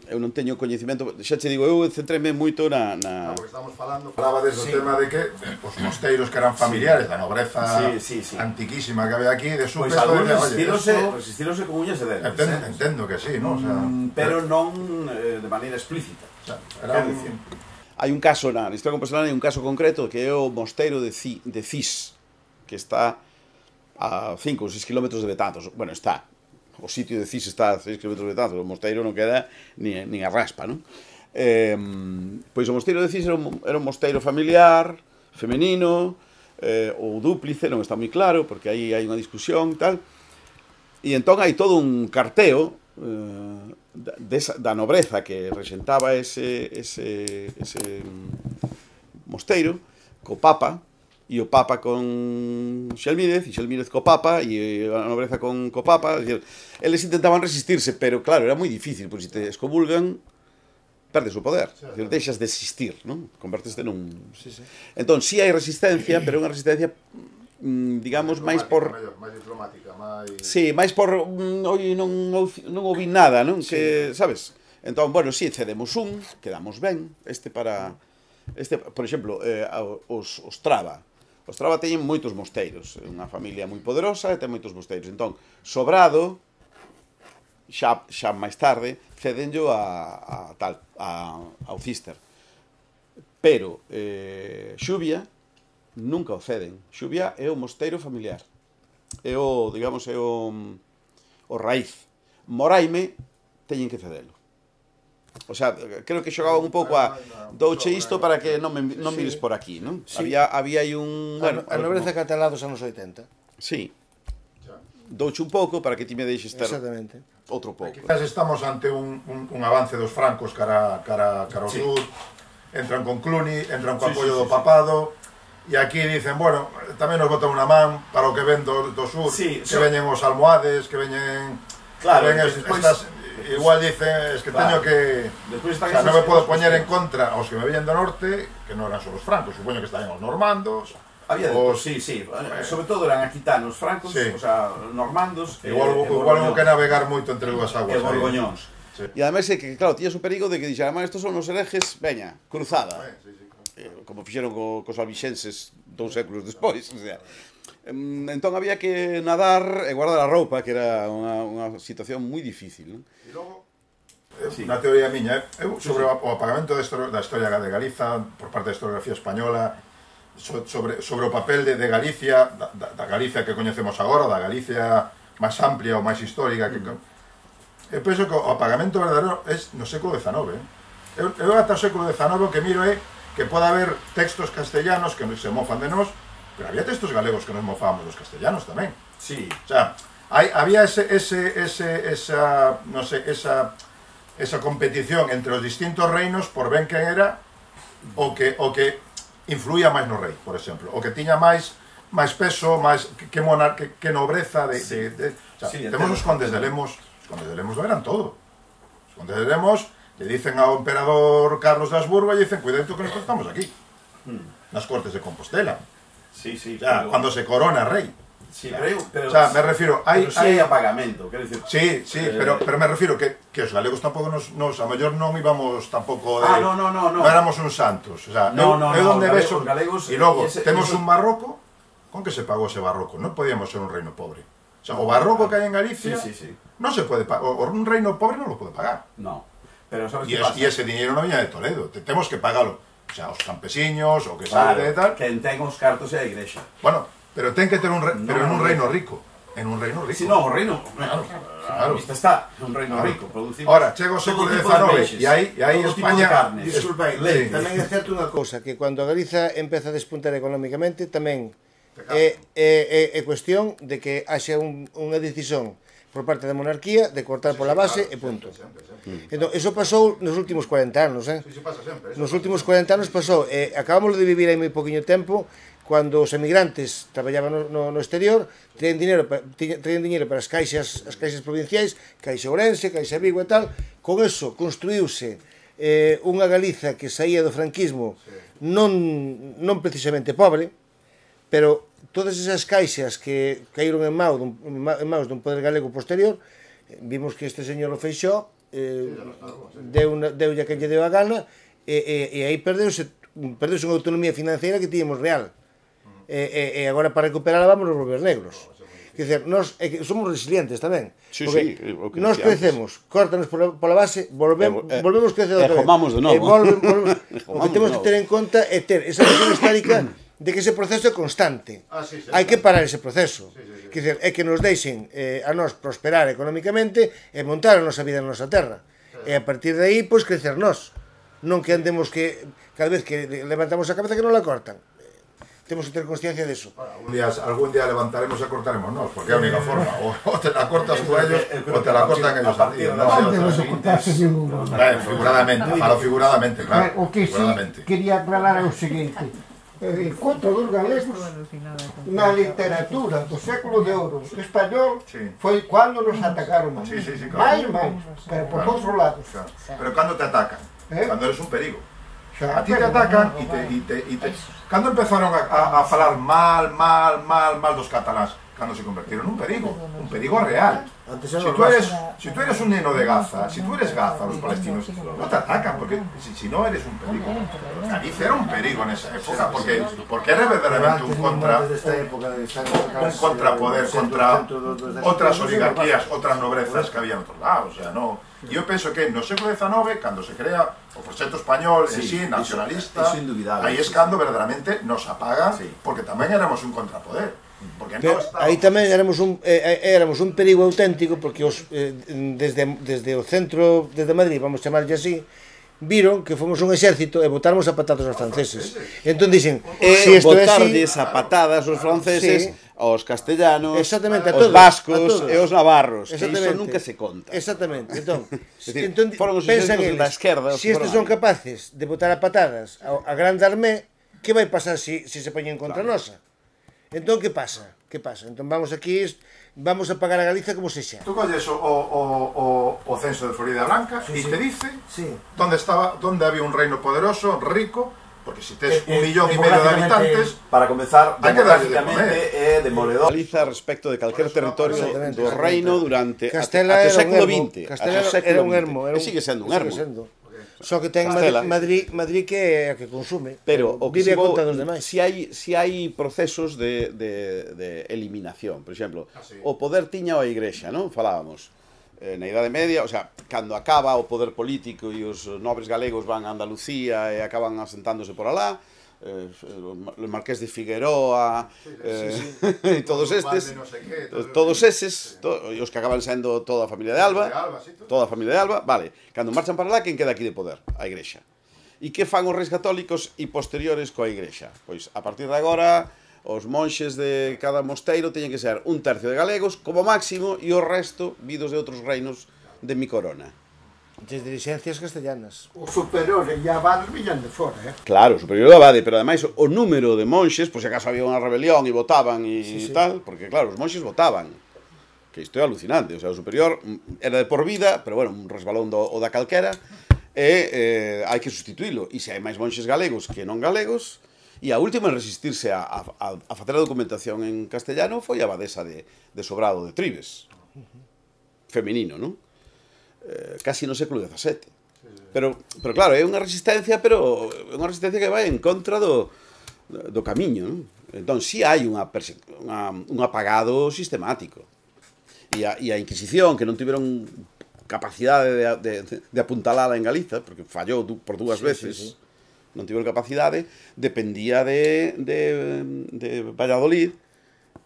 Eu non teño coñecimento, xa che digo, eu centreme moito na... Porque estamos falaba desde o tema de que os mosteiros que eran familiares da nobreza antiquísima que había aquí, de su peso... Pois resistíronse con uñas e dentes. Entendo que sí, non? Pero non de maneira explícita. Hai un caso, na historia compersonal, hai un caso concreto que é o mosteiro de Cis, que está a 5 ou 6 km de Betanzos. Bueno, está... O sitio de Cis está a 6 km de Betanzos, o mosteiro non queda nin a raspa, non? Pois o mosteiro de Cis era un mosteiro familiar, femenino, ou dúplice, non está moi claro, porque aí hai unha discusión e tal, e entón hai todo un carteo da nobreza que rexentaba ese mosteiro, co Papa, e o Papa con Xelmírez, e Xelmírez co Papa, e a nobreza co Papa. Eles intentaban resistirse, pero claro, era moi difícil, porque se te excomulgan, perdes o poder, deixas de existir, non? Converteste nun... Entón, si hai resistencia, pero é unha resistencia, digamos, máis por... máis diplomática, máis... Sí, máis por... Oi, non ouvi nada, non? Que, sabes? Entón, bueno, si cedemos quedamos ben, por exemplo, os Traba. Os Traba teñen moitos mosteiros, é unha familia moi poderosa e ten moitos mosteiros. Entón, Sobrado, xa máis tarde, cedenllo ao Cister. Pero Xubia nunca o ceden. Xubia é o mosteiro familiar. É o, digamos, é o raíz. Moraime teñen que cedelo. O sea, creo que xogaban un pouco a douche isto para que non mires por aquí, non? Había aí un... A nobreza catalá dos anos 80. Sí. Douche un pouco para que ti me deixes ter outro pouco. Quizás estamos ante un avance dos francos cara ao sur, entran con Cluny, entran co apoio do papado, e aquí dicen, bueno, tamén nos botan unha man para o que ven do sur, que veñen os almohades, que veñen... Claro, estas... Igual dicen, es que teño que... O sea, non me podo poñer en contra aos que me veñen do norte, que non eran só os francos, supoño que estaban os normandos. Había de sí. Sobre todo eran aquitanos, francos, o sea, normandos. Igual hubo que navegar moito entre dúas aguas. E borgoñóns. E ademais é que, claro, tías o perigo de que dixeran, estos son os herejes, veña, cruzada. Como fixeron cos albixenses 2 séculos despois, o sea... Entón había que nadar e guardar a roupa, que era unha situación moi difícil, non? E logo, unha teoría miña, sobre o apagamento da historia de Galiza por parte da historiografía española, sobre o papel de Galicia, da Galicia que coñecemos agora, da Galicia máis amplia ou máis histórica, eu penso que o apagamento verdadeiro é no século XIX. Eu ata o século XIX que miro é que pode haber textos castellanos que se mofan de nós, pero había textos galegos que nos mofábamos dos castellanos tamén. Sí. O sea, había esa competición entre os distintos reinos por ben quen era o que influía máis no rei, por exemplo, o que tiña máis peso, máis que nobreza o sea, temos os condes de Lemos, os condes de Lemos lo eran todo. Os condes de Lemos le dicen ao emperador Carlos de Habsburgo e dicen, cuidado que nosotros estamos aquí, nas Cortes de Compostela. Sí, o sea, cuando se corona rey. Sí, pero o sea, me refiero, hai apagamento, quero dicir. Sí, pero me refiero que os galegos tampouco nos a mellor non íbamos tampouco de non éramos uns santos, o sea, eu onde vexo e logo temos un barroco, con que se pagou ese barroco? Non podíamos ser un reino pobre. O sea, o barroco que hai en Galicia non se pode pagar, un reino pobre non lo pode pagar. No. Pero sabes que pasa? E ese dinero non viña de Toledo, temos que pagalo. O sea, os campesiños, o que sabe de tal... Que ten os cartos e a igrexa. Bueno, pero ten que ter pero en un reino rico. En un reino rico. Si non, o reino... Claro. Isto está, un reino rico. Ahora, chega o século XIX e aí España... Disculpe, tamén é certo unha cousa, que cando a Galiza empeza a despuntar económicamente, tamén é cuestión de que haxa unha decisión por parte da monarquía de cortar pola base e punto. Entón, eso pasou nos últimos 40 anos, Nos últimos 40 anos pasou, acabamos de vivir aí moi poquinho tempo, cando os emigrantes traballaban no exterior, traían dinheiro para as caixas provinciais, Caixa Ourense, Caixa Vigo e tal, con eso construíuse unha Galiza que saía do franquismo non precisamente pobre, pero todas esas caixas que caíron en maus dun poder galego posterior, vimos que este señor o Feixóo deulle a quen lle deu a gana e aí perdeuse unha autonomía financiera que tiñamos real e agora para recuperarla vamos a volver negros. Quer dizer, nós somos resilientes tamén. Nós crecemos, córtanos pola base, volvemos crecer outra vez. E jomamos de novo. O que temos que ter en conta é ter esa visión histórica de que ese proceso é constante. Hai que parar ese proceso. Quer dizer, é que nos deixen a nós prosperar económicamente e montar a nosa vida na nosa terra. E a partir de aí, pois, crecer nós. Non que andemos que, cada vez que levantamos a cabeza, que non la cortan. Temos que ter consciencia deso. Algún día levantaremos e cortaremos nós, porque é a única forma. O te la cortas tú a ellos, o te la cortan ellos a ti. Figuradamente, falo figuradamente, claro. O que sí quería aclarar é o seguinte. en contra dos galegos na literatura do século de ouro español foi cando nos atacaron máis, pero por outros lados. Pero cando te atacan, cando eres un perigo. A ti te atacan e te... Cando empezaron a falar mal dos cataláns, cando se convertiron en un perigo real. Si tú eres un neno de Gaza, si tú eres Gaza, los palestinos no te atacan, porque si no eres un perigo. Galicia era un perigo en esa época, porque era verdaderamente un contrapoder contra otras oligarquías, otras nobrezas que había en otros lados. O sea, no... Yo penso que no século XIX, cando se crea o proxecto español en sí, nacionalista, aí es cando verdaderamente nos apagan, porque tamén éramos un contrapoder. Pero aí tamén éramos un perigo auténtico, porque desde o centro, desde Madrid, vamos chamarlle así, viron que fomos un exército e botáramos a patadas aos franceses. Entón dixen, se isto é así, botarlles a patadas aos franceses, aos castellanos, aos vascos e aos navarros, que iso nunca se conta. Exactamente. Entón, pensan eles, se estes son capaces de botar a patadas a Grande Armée, que vai pasar se se poñen contra nosa? Entón, que pasa? Entón, vamos aquí, vamos a pagar a Galicia como se xa. Tú colles o censo de Florida Blanca e te dice onde había un reino poderoso, rico, porque si tes 1,5 millón de habitantes, para comenzar, hai que darlle de comer. Demoledor. Galiza respecto de calquer territorio do reino durante Castela até o século XX. Castela era un ermo. E sigue sendo un ermo. Só que ten Madrid que é a que consume, pero vive a conta dos demais. Si hai procesos de eliminación, por exemplo, o poder tiña a Igrexa, non? Falábamos na Idade Media, o sea, cando acaba o poder político e os nobres galegos van a Andalucía e acaban asentándose por alá, o Marqués de Figueroa e todos estes, todos eses, os que acaban sendo toda a familia de Alba, vale, cando marchan para lá, quen queda aquí de poder? A Igrexa. E que fan os reis católicos e posteriores coa Igrexa? Pois, a partir de agora, os monxes de cada mosteiro teñen que ser 1/3 de galegos, como máximo, e o resto, vidos de outros reinos de mi corona. Des dirixencias castellanas. O superior e a abade viñan de fora, Claro, o superior e o abade, pero ademais o número de monxes, por se acaso había unha rebelión e votaban e tal, porque claro, os monxes votaban, que isto é alucinante, o sea, o superior era de por vida, pero bueno, un resbalón o da calquera, e hai que sustituílo, e se hai máis monxes galegos que non galegos, e a última en resistirse a facer a documentación en castellano foi a abadesa de Sobrado de Tribes, femenino, non? Casi no século XVII. Pero claro, é unha resistencia, pero é unha resistencia que vai en contra do camiño, non? Entón, si hai un apagado sistemático. E a Inquisición, que non tiveron capacidade de apuntalala en Galiza, porque fallou por dúas veces, non tiveron capacidade, dependía de Valladolid,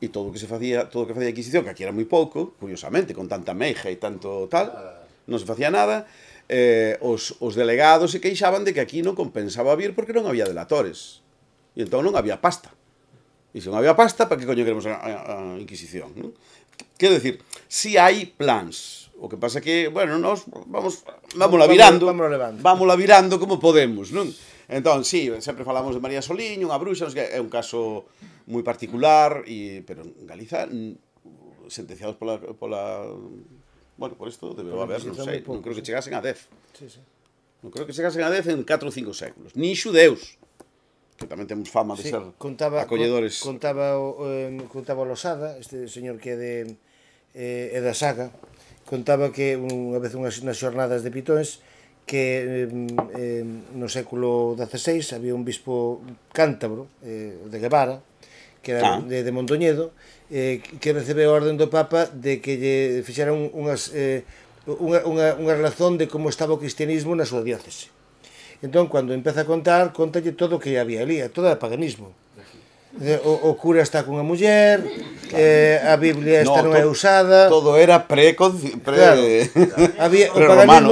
e todo o que facía a Inquisición, que aquí era moi pouco, curiosamente, con tanta meija e tanto tal, non se facía nada, os delegados se queixaban de que aquí non compensaba vir porque non había delatores. E entón non había pasta. E se non había pasta, para que coño queremos a Inquisición? Non? Quero dicir, si hai plans, o que pasa que, bueno, nos vámola virando como podemos, non? Entón, si, sempre falamos de María Soliño, unha bruxa, é un caso moi particular, pero en Galiza, sentenciados pola bueno, por isto debe haber, non sei, non creo que chegasen a 10. Non creo que chegasen a 10 en 4 ou 5 séculos. Ni xudeus, que tamén temos fama de ser acolledores. Contaba o Losada, este señor que é da Saga, contaba que unha vez unhas xornadas de Pitóns, que no século XVI había un bispo cántabro, de Guevara, que era de Mondoñedo, que recebeu a orden do Papa de que lle fixera unha relación de como estaba o cristianismo na súa diócese. Entón, cando empeza a contar, contalle todo o que había ali, todo é paganismo. O cura está cunha muller, a Biblia esta non é usada... Todo era o paganismo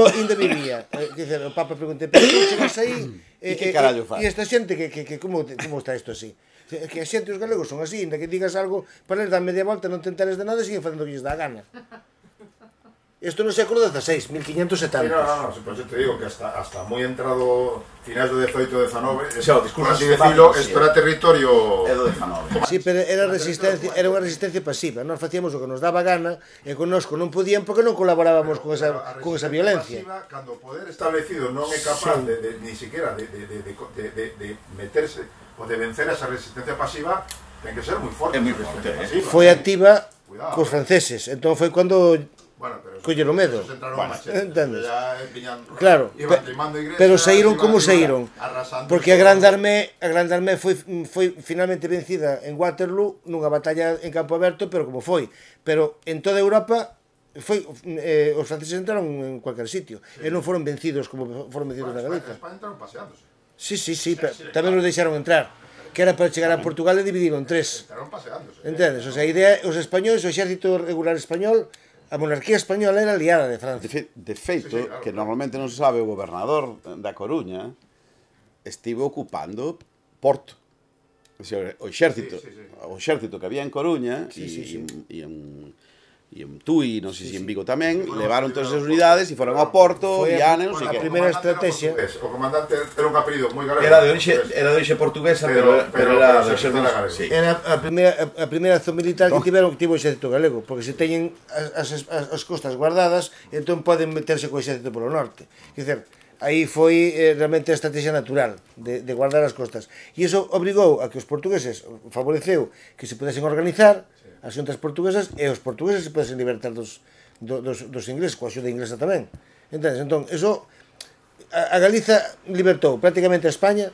ainda vivía. O Papa pregunta, pero non chegas aí... E que carallo faz? E esta xente, como está isto así? Que a xente os galegos son así, ainda que digas algo para eles dar media volta, non te enteres de nada e siguen facendo o que lles dá a gana. Esto no século XVI, 1500 e tantos. No, pues yo te digo que hasta muy entrado finales do 18 e 19, discurso por así decirlo, esto era territorio... É do 19. Sí, pero era unha resistencia pasiva. Nós facíamos o que nos daba gana e connosco non podían porque non colaborábamos con esa violencia. Cando o poder establecido non é capaz ni siquiera de meterse ou de vencer esa resistencia pasiva, ten que ser moi forte. É moi forte, Foi activa cos franceses, entón foi cando colleron medo. Entendes? Claro, pero saíron como saíron. Porque a Grande Armée foi finalmente vencida en Waterloo nunha batalla en campo aberto, pero como foi. Pero en toda Europa os franceses entraron en cualquier sitio e non foron vencidos como foron vencidos na Galiza. España entraron paseándose. Sí, tamén nos deixaron entrar, que era para chegar a Portugal e dividirlo en tres. Entraron paseándose. Entendes? O sea, a idea, os españoles, o exército regular español, a monarquía española era aliada de Francia. De feito, que normalmente non se sabe, o gobernador da Coruña estivo ocupando Porto. O exército que había en Coruña e en Tui, non sei se en Vigo tamén, levaron todas as unidades e foron a Porto, Viana, non sei que. A primeira estrategia... O comandante era un apelido moi galego. Era de orixe portuguesa, pero era do exército. Era a primeira acción militar que tivo o exército galego, porque se teñen as costas guardadas, entón poden meterse co exército polo norte. Quer dizer, aí foi realmente a estrategia natural de guardar as costas. E iso obrigou a que os portugueses, favoreceu que se pudesen organizar as xuntas portuguesas e os portugueses se podesen libertar dos ingleses, coa axuda inglesa tamén. Entendes? Entón, eso, a Galiza libertou prácticamente a España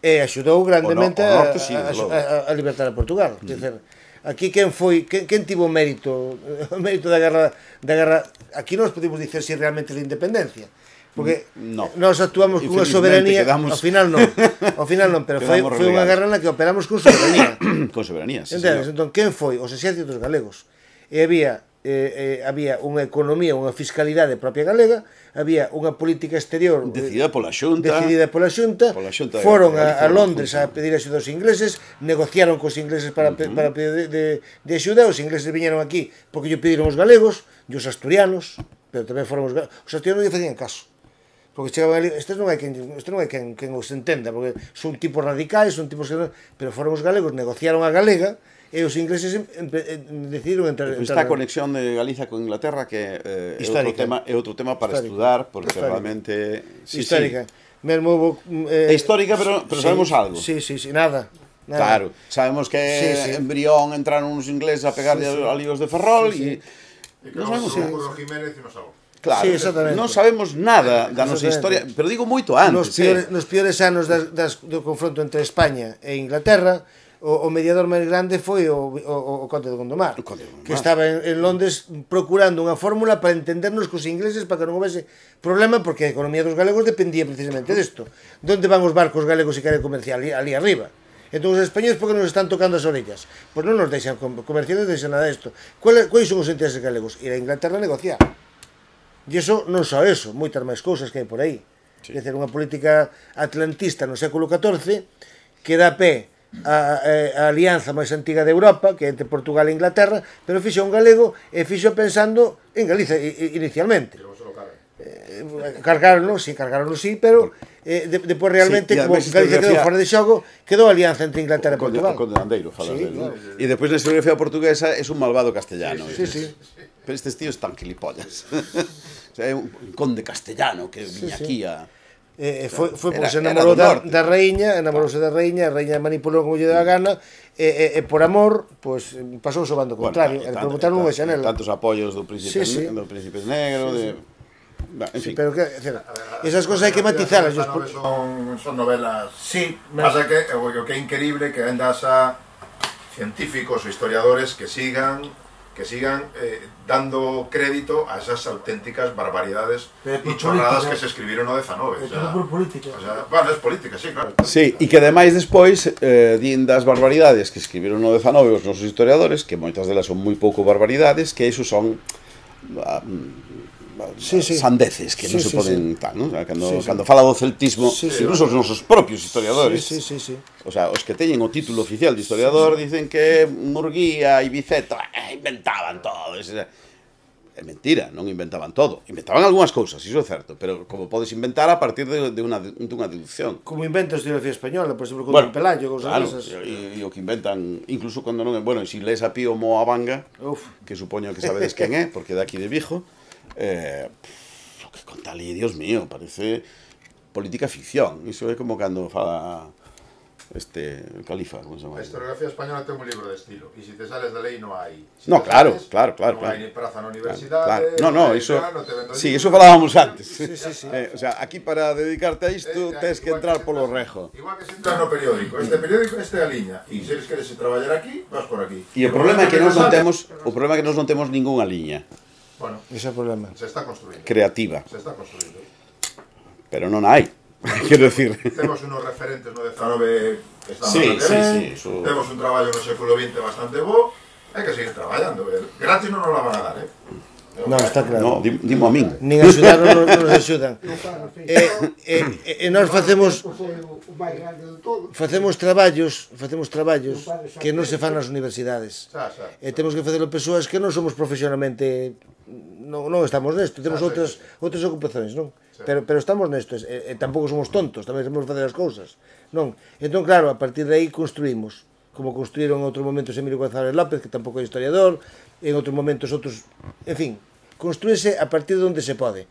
e axudou grandemente a libertar a Portugal. Quer dizer, aquí quen tivo mérito da guerra, aquí non podemos dicer se realmente de independencia, porque nós actuamos cunha soberanía, ao final non, pero foi unha guerra na que operamos con soberanía. Con soberanía, sí. Entendes? Entón, quen foi? Os exércitos galegos. E había unha economía, unha fiscalidade propia galega, había unha política exterior decidida pola Xunta, foron a Londres a pedir axuda aos ingleses, negociaron cos ingleses para pedir de axuda, os ingleses viñeron aquí porque lle pediron os galegos e os asturianos, pero tamén foron os galegos, os asturianos lle facían caso. Porque chegaban ali, isto non hai quen os entenda, porque son tipos radicais, son tipos que non, pero foron os galegos, negociaron a galega, e os ingleses decidiron entrar. Esta conexión de Galiza con Inglaterra que é outro tema para estudar, porque realmente... Histórica. É histórica, pero sabemos algo. Sí, nada. Claro, sabemos que en Brión entraron uns ingleses a pegar a líos de Ferrol e... non sabemos Jiménez e nos algo. Claro, non sabemos nada da nosa historia, pero digo moito antes. Nos piores anos do confronto entre España e Inglaterra, o mediador máis grande foi o Conde de Gondomar, que estaba en Londres procurando unha fórmula para entendernos cos ingleses para que non houvese problema, porque a economía dos galegos dependía precisamente desto. Donde van os barcos galegos se queren comerciar? Ali arriba. Entón os españoles por que nos están tocando as orellas? Pois non nos deixan comerciar, non nos deixan nada desto. Quais son os intereses galegos? Ir a Inglaterra a negociar. E iso non só eso, moitas máis cousas que hai por aí. É dicir, unha política atlantista no século XIV que dá pé a alianza máis antiga de Europa, que é entre Portugal e Inglaterra, pero fixo un galego e fixo pensando en Galiza inicialmente. Cargárono, sí, pero depois realmente, como Galiza quedou fora de xogo, quedou a alianza entre Inglaterra e Portugal. Conde de Andeiro, falas dele. E depois na historiografía portuguesa é un malvado castellano. Sí. Pero estes tíos están gilipollas. É un conde castellano que viña aquí a... Foi porque se enamorou da raíña, a raíña manipulou como lle deu a gana, e por amor, pois pasou o bando contrario, por botar unha xanela. Tantos apoios do príncipe negro, en fin. Pero que, esas cosas hai que matizalas. Son novelas. Pasa que o que é increíble que ainda xa científicos ou historiadores que sigan dando crédito a esas auténticas barbaridades e chorradas que se escribiron no 19. É todo por política. Bueno, é política, sí, claro. Sí, e que ademais despois din das barbaridades que escribiron no 19 os nosos historiadores, que moitas delas son moi pouco barbaridades, que iso son sandeces que non se poden tal, non? Cando fala do celtismo, incluso os nosos propios historiadores, o sea, os que teñen o título oficial de historiador dicen que Murguía e Biceta inventaban todo. É mentira, non inventaban todo. Inventaban algunhas cousas, iso é certo, pero como podes inventar a partir dunha deducción. Como inventa a historiografía española, por exemplo, con un Pelayo, cousas claro, desas. E o que inventan, incluso cando non é... Bueno, se lees a Pío Moabanga, que supoño que sabedes quen é, porque é daqui de Vigo, o que conta ali, Dios mío, parece política ficción. Iso é como cando fala... el califa, ¿cómo se llama? La historiografía española tiene un libro de estilo, y si te sales de ley no hay. Si no, claro, sales, claro. No hay ni plaza en la universidad. No, eso. Sí, eso falábamos antes. Sí. O sea, aquí para dedicarte a isto tens que entrar polo rejo. Igual que se entra no periódico. Este periódico a liña, e se queres traballar aquí, vas por aquí. E o problema é que nós non temos ningunha liña. Bueno, ese é o problema. Se está construindo. Creativa. Se está construindo. Pero non hai. Quero decir. Temos unos referentes no 19 que estamos sí. Temos un traballo no século XX bastante bo. Hai que seguir traballando. Gratis non nos la van a dar, Non, está claro. No, dimo a min. Nin axudar non nos axudan. E nós facemos traballos que non se fan nas universidades. E temos que facelo persoas que non somos profesionalmente, non estamos nesto, temos outras ocupacións, non? Pero estamos nestos, e tampouco somos tontos, tamén sabemos facer as cousas, non? Entón, claro, a partir de aí construímos, como construíron en outros momentos Emilio González López, que tampouco é historiador, en outros momentos outros, en fin, construírse a partir de onde se pode.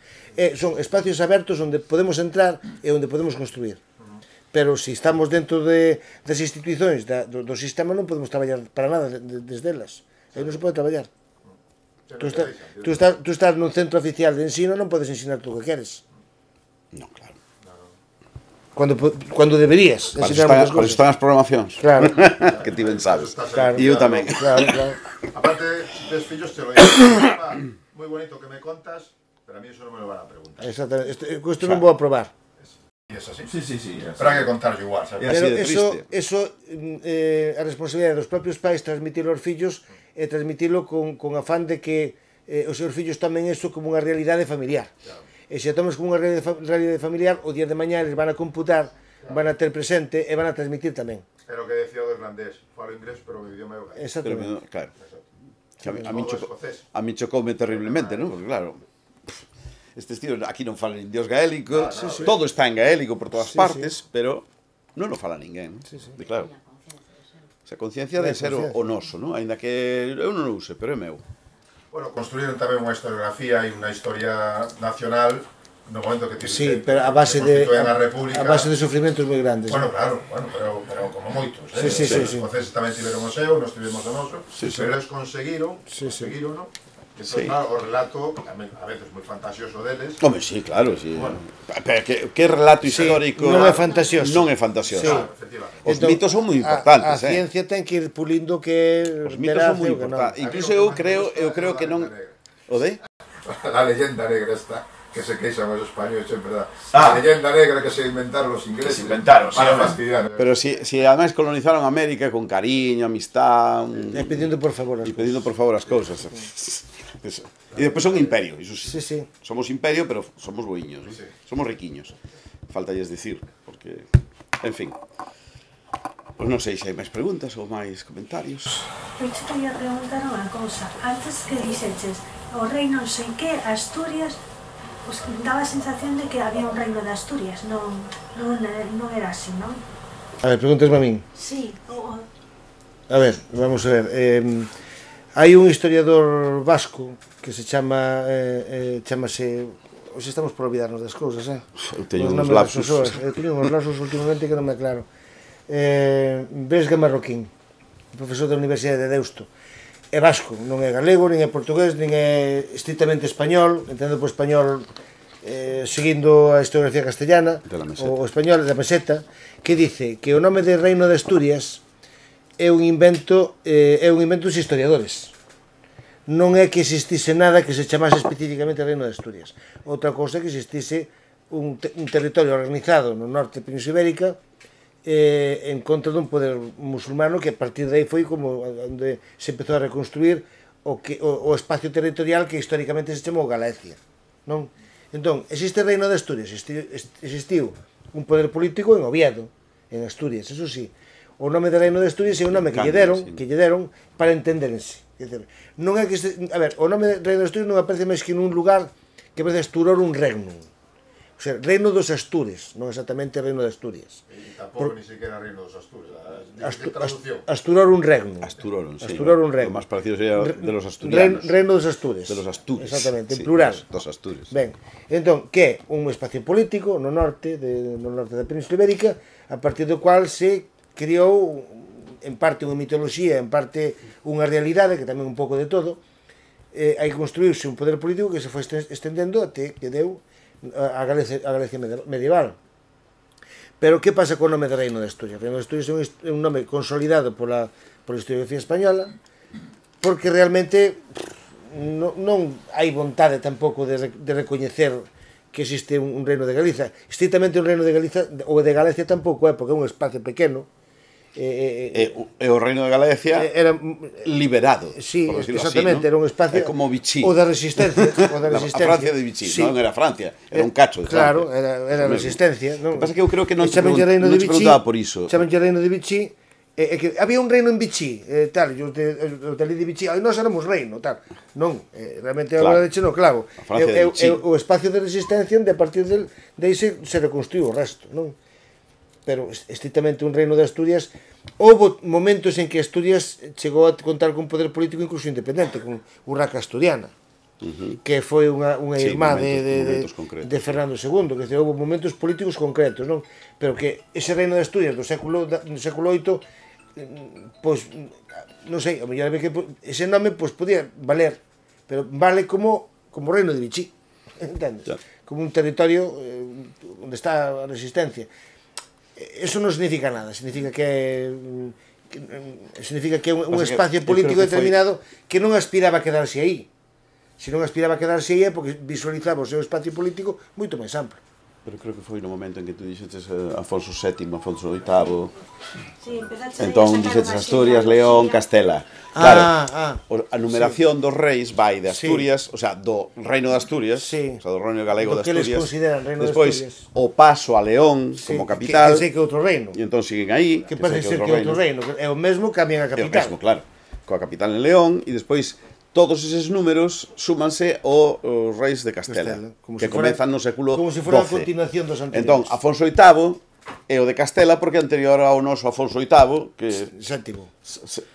Son espacios abertos onde podemos entrar e onde podemos construir. Pero se estamos dentro das institucións do sistema non podemos traballar para nada desde elas. Aí non se pode traballar. Tú estás nun centro oficial de ensino, non podes ensinar tú o que queres. Non, claro. Cuando deberías ensinar moitas cousas. Para iso están as programacións. Claro. Que ti ben sabes. Claro. E eu tamén. Claro. Aparte, tes fillos te lo digo. Moi bonito que me contas, pero a mí eso non me lo van a preguntar. Exactamente. Isto non vou a probar. E es así. Sí. Pero hai que contarlo igual, sabes? Pero eso a responsabilidade dos propios pais transmitirlo aos fillos e transmitirlo con afán de que os seus fillos tomen eso como unha realidade familiar. E se a tomes como unha realidade familiar, o día de mañá eles van a computar, van a ter presente e van a transmitir tamén. É o que decía o irlandés, falo inglés, pero o idioma é o galego. Exactamente. Claro. A mí chocoume terriblemente, non? Porque claro, estes tíos aquí non falan indios gaélico, todo está en gaélico por todas partes, pero non o fala ninguén. Claro. Esa conciencia de ser o noso, non? Ainda que eu non o use, pero é meu. Bueno, construíron tamén unha historiografía e unha historia nacional no momento que sí, pero a base de sufrimentos moi grandes. Bueno, claro, pero como moitos, Sí. Os escoceses tamén tiveron o seu, nos tivemos o noso, pero eles conseguiron, ¿no? Entón, claro, o relato, a veces moi fantasioso deles. Home, sí, claro, sí. Bueno. Pero que relato histórico... Non é fantasioso. Non é fantasioso. Claro, efectivamente. Os mitos son moi importantes, A ciencia ten que ir pulindo que... Os mitos son moi importantes. Incluso eu creo que non... O de? A leyenda negra está, que se queixan os españoles, en verdad. A leyenda negra que se inventaron os ingleses. Para fastidiar. Pero si además colonizaron América con cariño, amistad... E pedindo por favor as cousas. E despois son imperio, iso sí. Sí. Somos imperio, pero somos boiños, ¿no? Somos riquiños. Faltalles dicir, porque... En fin. Pois non sei se hai máis preguntas ou máis comentarios. Eu te quería preguntar unha cousa. Antes que dixeches o reino non sei que, Asturias, pues daba a sensación de que había un reino de Asturias, non era así, non? A ver, pregúntasme a min. Sí. A ver, vamos a ver. Hai un historiador vasco que se chamase... Hoxe estamos por olvidarnos das cousas, Eu teño uns lapsos. Eu teño uns lapsos últimamente que non me aclaro. Vesga Marroquín, profesor da Universidade de Deusto. É vasco, non é galego, nin é portugués, nin é estritamente español, entendo por español seguindo a historiografía castellana, o español da Meseta, que dice que o nome de Reino de Asturias é un invento dos historiadores. Non é que existise nada que se chamase especificamente Reino de Asturias. Outra cousa é que existise un territorio organizado no norte da Península Ibérica en contra dun poder musulmano que a partir de aí foi como onde se empezou a reconstruir o espacio territorial que históricamente se chamou Galicia, non? Entón, existe Reino de Asturias, existiu un poder político en Oviedo, en Asturias, eso sí. O nome de Reino de Asturias é un nome que lle deron para entenderense. Non é que a ver, o nome de Reino de Asturias non aparece máis que nun lugar que aparece Asturorum Regnum. O sea, Reino dos Astures, non exactamente Reino de Asturias. E tampouco ni siquiera Reino dos Astures, de traducción. Asturorum Regnum. Asturorum, sí. Asturorum Lo Regnum. más parecido sería de los asturianos. Reino dos Astures. De los Astures. Exactamente, en Sí, plural. dos Astures. Ben, entón, que é un espacio político no norte da Península Ibérica, a partir do cual se criou en parte unha mitoloxía, en parte unha realidade, que tamén un pouco de todo, hai que construirse un poder político que se foi estendendo até que deu a Galicia medieval. Pero que pasa co nome de Reino de Asturias? Reino de Asturias é un nome consolidado pola historiografía española, porque realmente non hai vontade tampouco de recoñecer que existe un reino de Galicia. Estrictamente un reino de Galicia ou de Galicia tampouco é, porque é un espacio pequeno. E o Reino de Galicia era liberado, sí, por decirlo exactamente, así, ¿no? Era un espacio como Vichy. O da resistencia, A Francia de Vichy, sí. Non era Francia, era un cacho de Francia. Claro, Francia. era resistencia, non? O que pasa é que eu creo que non te preguntaba por iso. Chamanlle Reino de Vichy, que había un reino en Vichy, tal, os de Vichy, nós éramos reino, tal. Non, realmente agora de no clavo. O espacio de resistencia onde a partir de aí se reconstruiu o resto, non? Pero estrictamente un reino de Asturias, houve momentos en que Asturias chegou a contar con poder político incluso independente, con Urraca Asturiana, que foi unha irmá de Fernando II, que houve momentos políticos concretos, non? Pero que ese reino de Asturias do século VIII, pois, non sei, a mellor que ese nome podía valer, pero vale como reino de Vichy, entendes? Como un territorio onde está a resistencia. Eso non significa nada, significa que é un espacio político determinado que non aspiraba a quedarse aí. Se non aspiraba a quedarse aí é porque visualizaba o seu espacio político moito máis amplo. Pero creo que foi no momento en que tú dixetes Afonso VII, Afonso VIII. Sí, entón dixetes Asturias, León, Castela. Claro, a numeración dos reis vai de Asturias, o sea, do Reino de Asturias, o sea, do Reino Galego de Asturias. Que les consideran Reino de Asturias. Despois, o paso a León como capital. Que sei que é outro reino. E entón siguen aí. Que parece ser que é outro reino. É o mesmo, cambian a capital. É o mesmo, claro. Coa capital en León, e despois todos eses números súmanse aos reis de Castela, que comezan no século XII. Como se fora a continuación dos anteriores. Entón, Afonso VIII é o de Castela porque anterior ao noso Afonso VIII, que... Sétimo.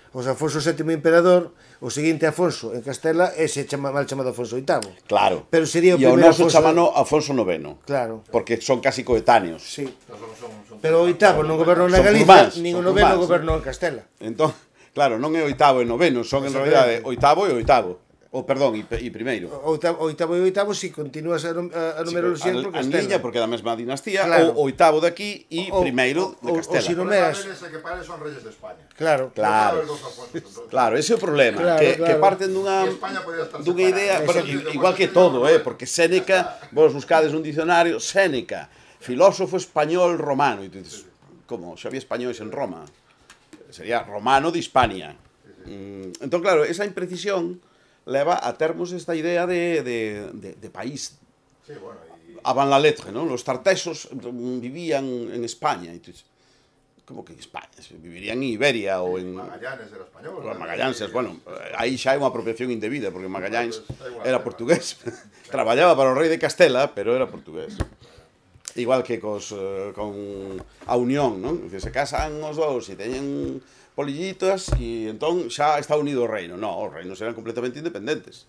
O sea, Afonso VII emperador, o seguinte Afonso en Castela é mal chamado Afonso VIII. Claro. Pero sería o primeiro Afonso... E o noso chamano Afonso IX. Claro. Porque son casi coetáneos. Sí. Pero o VIII non gobernou na Galicia, nin o IX gobernou en Castela. Entón, claro, non é o VIII e IX, son en realidade o VIII e o VIII. O perdón, e primeiro. O oitavo e o oitavo si continúas a numeroloxía por Castela. A liña, porque é da mesma dinastía, o oitavo de aquí e primeiro de Castela. O si numeras... que pares son reyes de España. Claro. Claro, ese é o problema, que parten dunha idea, igual que todo, porque Séneca, vos buscades un dicionario, Séneca, filósofo español romano, e tú dices, como, xa había españoles en Roma, sería romano de Hispania. Entón, claro, esa imprecisión leva a termos esta idea de país. Sí, bueno, a van la lettre, ¿no? Los tartesos vivían en España. Entonces, ¿cómo que en España? Vivirían en Iberia o en... Magallanes era español. Magallanes, bueno, aí xa hai unha apropiación indebida, porque Magallanes era portugués. Traballaba para o rei de Castela, pero era portugués. Igual que con a unión, non? Que se casan os dous e teñen polillitas e entón xa está unido o reino. Non, os reinos eran completamente independentes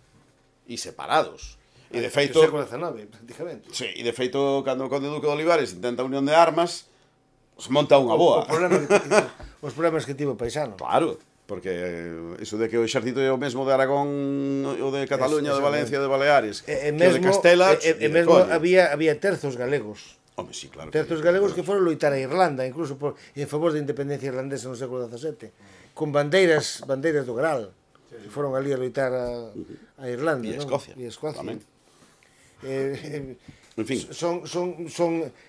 e separados. E de feito... O século XIX, prácticamente. Sí, e de feito, cando o conde Duque de Olivares intenta a unión de armas, se monta unha boa. Os problemas que tivo o paisano. Claro, porque iso de que o exército é o mesmo de Aragón, o de Cataluña, de Valencia, de Baleares, que o de Castela... E mesmo había terzos galegos. Home, sí, claro. Terzos galegos que foron loitar a Irlanda, incluso en favor da independencia irlandesa no século XVII, con bandeiras do Gral, que foron ali a loitar a Irlanda. E a Escocia. E a Escocia. En fin.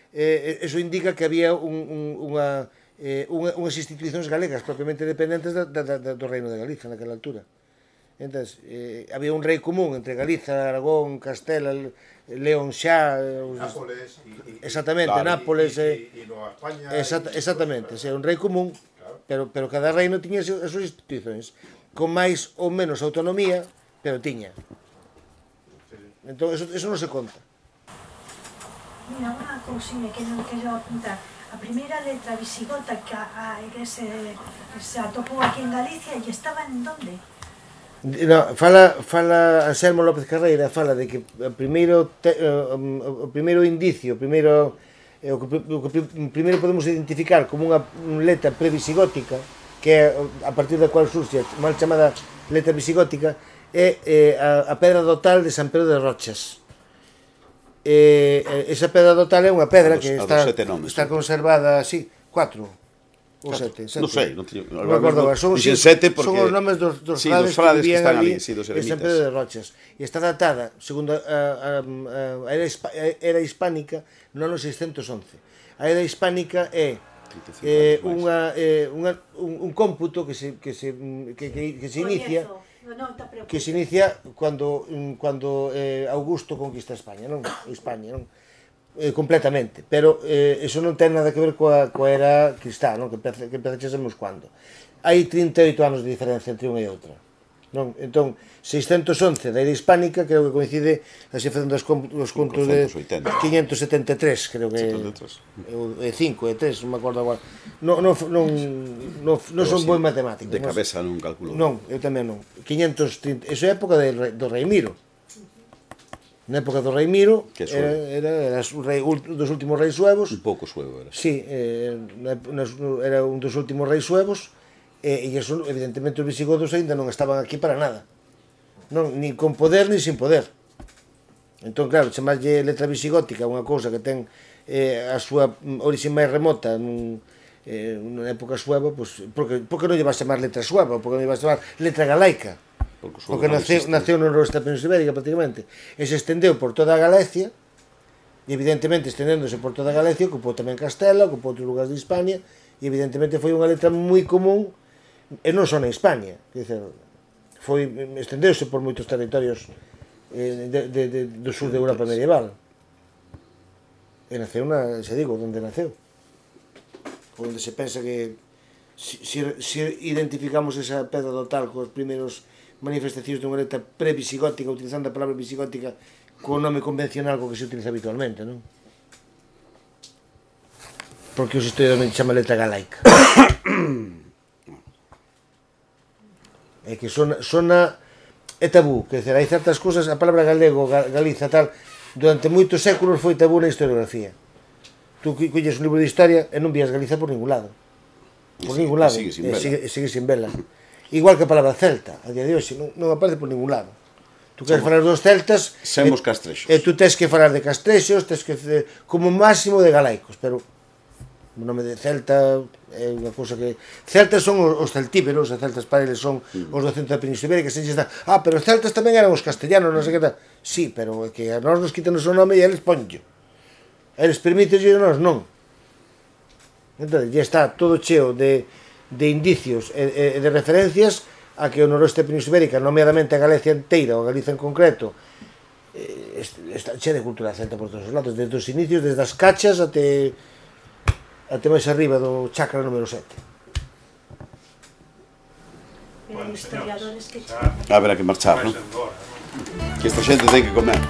Eso indica que había unhas institucións galegas propiamente dependentes do Reino de Galicia naquela altura. Entón, había un rei común entre Galiza, Aragón, Castela, León xa... Nápoles. Exactamente, Nápoles. E Nova España. Exactamente, un rei común, pero cada reino tiña as súas institucións. con máis ou menos autonomía, pero tiña. Entón, eso non se conta. Mira, unha cousinha que non quero apuntar. A primeira letra visigota que se atopou aquí en Galicia, e estaba en donde? No, fala Anselmo López Carreira, fala de que o primeiro indicio, o que primeiro podemos identificar como unha letra previsigótica, que é a partir da cual surxe mal chamada letra visigótica, é a pedra dotal de San Pedro de Rochas. Esa pedra dotal é unha pedra que está conservada así, 4 ou 7, non sei, non me acordo agora, son os nomes dos frades que vivían ali en San Pedro de Rochas, e está datada segundo a era hispánica no ano 611. A era hispánica é un cómputo que se inicia cando Augusto conquista España, non? España, non? Completamente, pero eso non ten nada que ver coa era cristá, non? Que empeza xa sabemos cando. Hai 38 anos de diferencia entre unha e outra, non? Entón, 611 da era hispánica, creo que coincide así facendo os contos de 573, creo que é 5, é 3, non me acordo agora. Non son boi matemático. De cabeza non calculo. Non, eu tamén non. 530, eso é época do rei Miro. Na época do rei Miro, era un dos últimos reis suevos. Un pouco suevo era. Sí, era un dos últimos reis suevos, e eso, evidentemente, os visigodos ainda non estaban aquí para nada. Ni con poder, ni sin poder. Entón, claro, chamarlle letra visigótica unha cousa que ten a súa orixe máis remota nunha época sueva, por que non lle vas chamar letra sueva? Por que non lle vas chamar letra galaica? Porque naceu no noroeste da Península Ibérica prácticamente, e se estendeu por toda a Galicia, e evidentemente estendéndose por toda a Galicia ocupou tamén Castela, ocupou outros lugares de Hispania, e evidentemente foi unha letra moi común, e non só na Hispania, estendeuse por moitos territorios do sur de Europa medieval, e naceu, xa digo, onde naceu, onde se pensa que se identificamos esa pedra dotal cos primeiros manifestacións dunha letra pre-visigótica, utilizando a palabra visigótica co nome convencional co que se utiliza habitualmente, non? Porque os historiadores chama letra galaica. É que sona é tabú, quer dizer, hai certas cousas, a palabra galego, Galiza, tal, durante moitos séculos foi tabú na historiografía. Tú colles un libro de historia e non vías Galiza por ningún lado. Por ningún lado, e sigue sin vela. Igual que a palabra celta, a día de hoxe, non aparece por ningún lado. Tú queres falar dos celtas, Semos castrexos. E tú tens que falar de castrexos, tens que como máximo de galaicos, pero o nome de celta é unha cousa que... Celtas son os celtíberos, os celtas para eles son os do centro da Península Ibérica, que se está, pero os celtas tamén eran os castellanos, non sei que tal. Sí, pero é que a nós nos quitan o seu nome e eles ponllo. Eles permiten e a nós non. Entón, ya está todo cheo de indicios e de referencias a que o noroeste da Península Ibérica, nomeadamente a Galicia inteira, ou a Galiza en concreto, está chea de cultura celta por todos os lados, desde os inicios, desde as cachas até máis arriba do chakra número 7. Pero historiadores que... Haberá que marchar, non? Que esta xente ten que comer.